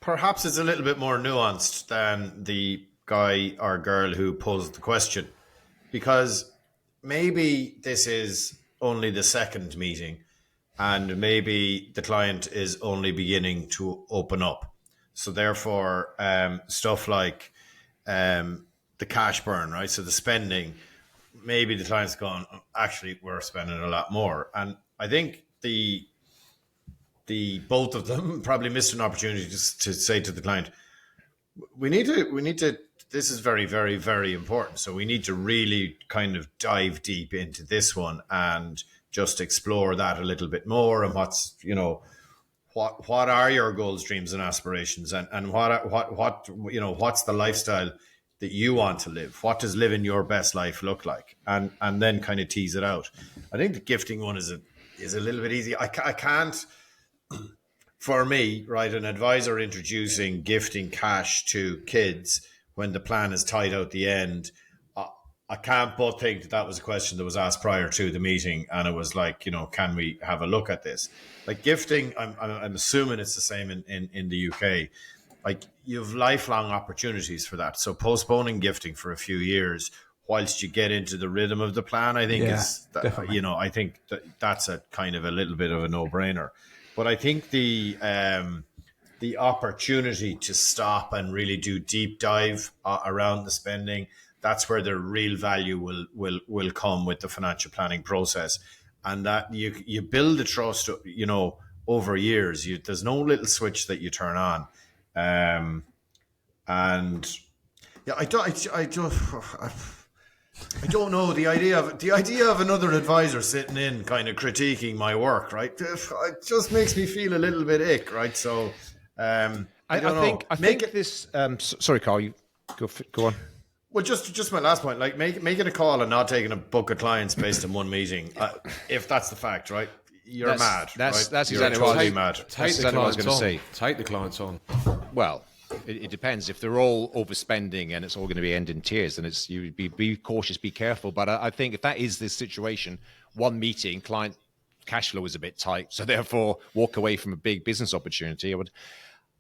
Perhaps it's a little bit more nuanced than the guy or girl who posed the question, because maybe this is only the second meeting and maybe the client is only beginning to open up. So therefore, stuff like the cash burn, right? So the spending, maybe the client's gone, actually, we're spending a lot more. And I think the both of them probably missed an opportunity to say to the client, we need to, this is very, very, very important. So we need to really kind of dive deep into this one and just explore that a little bit more. And what's, what are your goals, dreams and aspirations? And what's the lifestyle that you want to live? What does living your best life look like? And then kind of tease it out. I think the gifting one is a little bit easy. I can't, for me, right, an advisor introducing gifting cash to kids when the plan is tied out the end, I can't but think that was a question that was asked prior to the meeting, and it was like, can we have a look at this? Like gifting, I'm assuming it's the same in the UK. Like you have lifelong opportunities for that. So postponing gifting for a few years whilst you get into the rhythm of the plan, I think I think that's a kind of a little bit of a no-brainer. But I think the opportunity to stop and really do deep dive around the spending, that's where the real value will come with the financial planning process. And that you build the trust, over years. There's no little switch that you turn on. And yeah, I don't know, the idea of another advisor sitting in kind of critiquing my work, right? It just makes me feel a little bit ick, right? So I think this. Sorry, Carl, you go on. Well, just my last point, like making a call and not taking a book of clients based in one meeting, if that's the fact, right? you're mad. That's You're exactly what totally I mad. Take the exactly what I was clients going on. to say. Take the clients on. Well, it depends. If they're all overspending and it's all going to be end in tears, then it's you be cautious, be careful. But I think if that is the situation, one meeting, client cash flow is a bit tight, so therefore walk away from a big business opportunity.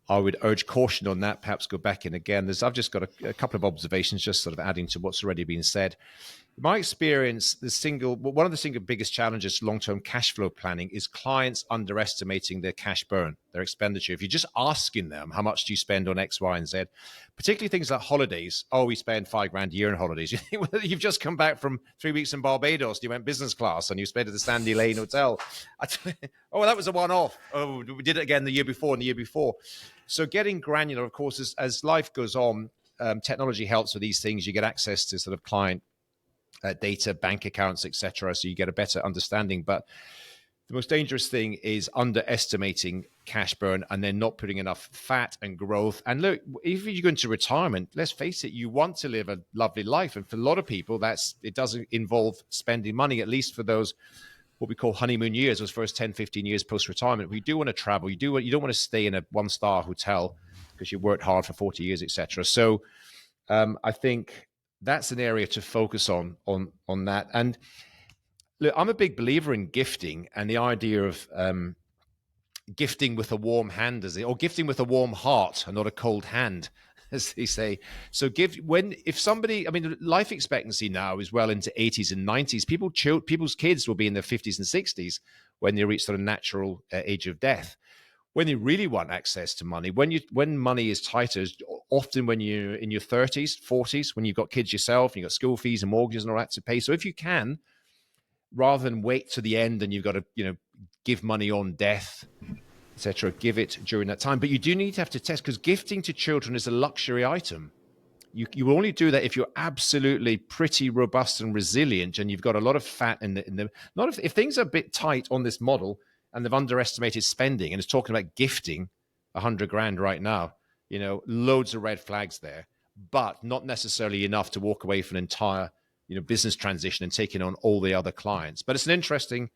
I would urge caution on that. Perhaps go back in again. I've just got a couple of observations, just sort of adding to what's already been said. In my experience, one of the single biggest challenges to long-term cash flow planning is clients underestimating their cash burn, their expenditure. If you're just asking them, how much do you spend on X, Y, and Z, particularly things like holidays. Oh, we spend $5,000 a year on holidays. You think, well, you've just come back from 3 weeks in Barbados. You went business class and you spent at the Sandy Lane Hotel. Oh, that was a one-off. Oh, we did it again the year before and the year before. So getting granular, of course, as life goes on, technology helps with these things. You get access to sort of client data, bank accounts, etc. So you get a better understanding. But the most dangerous thing is underestimating cash burn and then not putting enough fat and growth. And look, if you go into retirement, let's face it, you want to live a lovely life. And for a lot of people, it doesn't involve spending money, at least for those what we call honeymoon years, those first 10, 15 years post-retirement. We do want to travel. You don't want to stay in a one-star hotel because you worked hard for 40 years, etc. So I think that's an area to focus on that. And look, I'm a big believer in gifting and the idea of gifting with a warm hand, or gifting with a warm heart and not a cold hand, as they say. So life expectancy now is well into 80s and 90s. People's kids will be in their 50s and 60s when they reach sort of natural age of death. When you really want access to money, when money is tighter, often when you're in your 30s, 40s, when you've got kids yourself, and you've got school fees and mortgages and all that to pay. So if you can, rather than wait to the end and you've got to, give money on death, etc., give it during that time. But you do need to have to test, because gifting to children is a luxury item. You will only do that if you're absolutely pretty robust and resilient, and you've got a lot of fat in the. Not if things are a bit tight on this model, and they've underestimated spending, and it's talking about gifting $100,000 right now. Loads of red flags there, but not necessarily enough to walk away from an entire, business transition and taking on all the other clients. But it's an interesting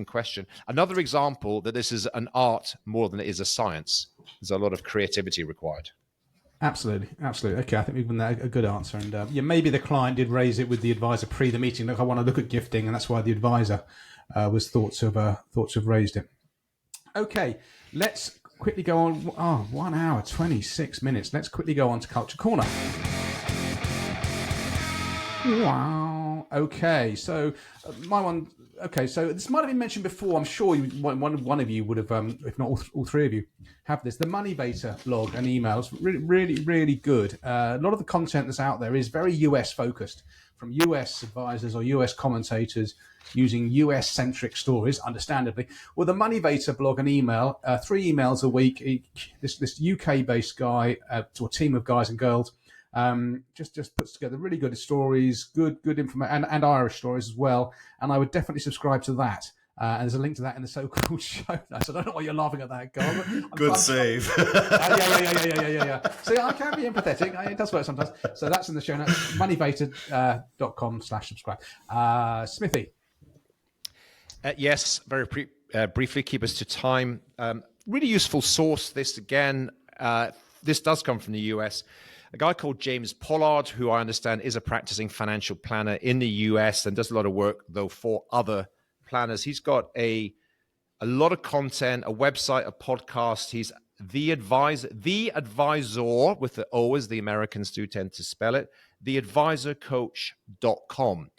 question. Another example that this is an art more than it is a science. There's a lot of creativity required. Absolutely. Okay, I think we've given that a good answer. And maybe the client did raise it with the advisor pre the meeting. Look, I want to look at gifting, and that's why the advisor was thought to have raised it. Okay, let's quickly go on. 1 hour 26 minutes. Let's quickly go on to Culture Corner. Wow. Okay, so my one. Okay, so this might have been mentioned before. I'm sure one of you would have, if not all three of you, have this. The Money Beta blog and emails, really good. A lot of the content that's out there is very US focused, from US advisors or US commentators using US centric stories, understandably. Well, the Money Beta blog and email, 3 emails a week. This UK based guy to a team of guys and girls. Just puts together really good stories, good information, and Irish stories as well. And I would definitely subscribe to that. And there's a link to that in the so-called show notes. I don't know why you're laughing at that, Carl. Good save. Yeah. See, I can be empathetic. It does work sometimes. So that's in the show notes. moneybeta.com/subscribe. Smithy. Yes, very briefly, keep us to time. Really useful source. This again, this does come from the US. A guy called James Pollard, who I understand is a practicing financial planner in the US and does a lot of work, though, for other planners. He's got a lot of content, a website, a podcast. He's the advisor with the O, as the Americans do tend to spell it, theadvisorcoach.com.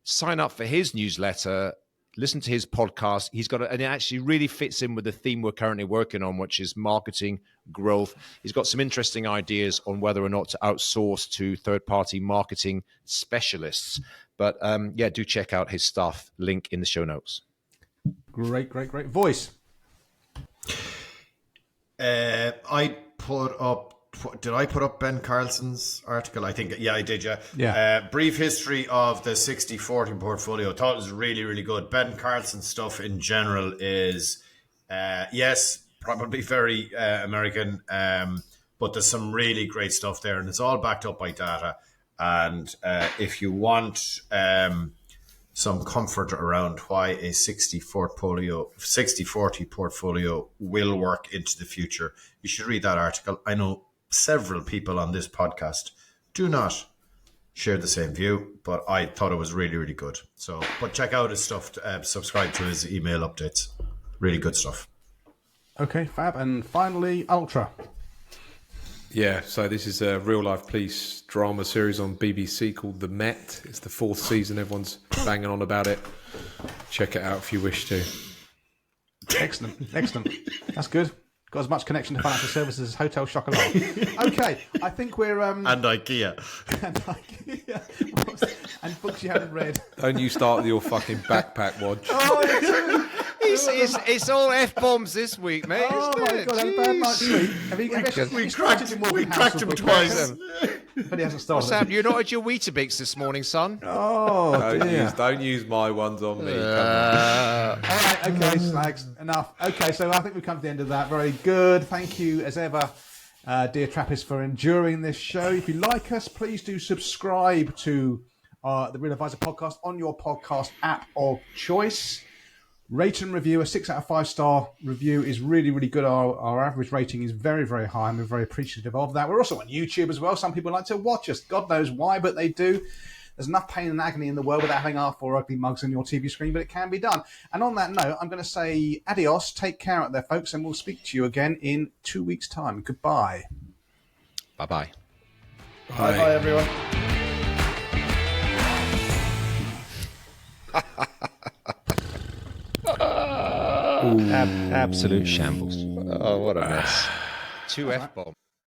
Sign up for his newsletter. Listen to his podcast. And it actually really fits in with the theme we're currently working on, which is marketing growth. He's got some interesting ideas on whether or not to outsource to third-party marketing specialists. But do check out his stuff. Link in the show notes. Great voice. I put up. Did I put up Ben Carlson's article? I think, I did, Yeah. Brief history of the 60-40 portfolio. Thought it was really, really good. Ben Carlson's stuff in general is, yes, probably very American, but there's some really great stuff there, and it's all backed up by data. And if you want some comfort around why a 60-40 portfolio will work into the future. You should read that article. I know several people on this podcast do not share the same view, but I thought it was really, really good. So, but check out his stuff. Subscribe to his email updates. Really good stuff. Okay, fab. And finally, Ultra. Yeah, so this is a real-life police drama series on BBC called The Met. It's the 4th season. Everyone's banging on about it. Check it out if you wish to. Excellent. That's good. Got as much connection to financial services as Hotel Chocolat. Okay, I think we're... And IKEA. And IKEA. And books you haven't read. Don't you start your fucking backpack watch. It's all F-bombs this week, mate. Oh my God, had a bad night's sleep. We cracked him twice. But he hasn't started. What's happened? You're not at your Weetabix this morning, son? Oh, dear. Don't use my ones on me. All right, okay, Slags, enough. Okay, so I think we've come to the end of that. Very good. Thank you, as ever, dear Trappists, for enduring this show. If you like us, please do subscribe to the Real Advisor podcast on your podcast app of choice. Rate and review. A 6 out of 5 star review is really, really good. Our average rating is very, very high, and we're very appreciative of that. We're also on YouTube as well. Some people like to watch us. God knows why, but they do. There's enough pain and agony in the world without having our 4 ugly mugs on your TV screen, but it can be done. And on that note, I'm going to say adios. Take care out there, folks, and we'll speak to you again in 2 weeks' time. Goodbye. Bye-bye. Bye, everyone. Absolute shambles. Oh, what a mess. 2 F-bombs.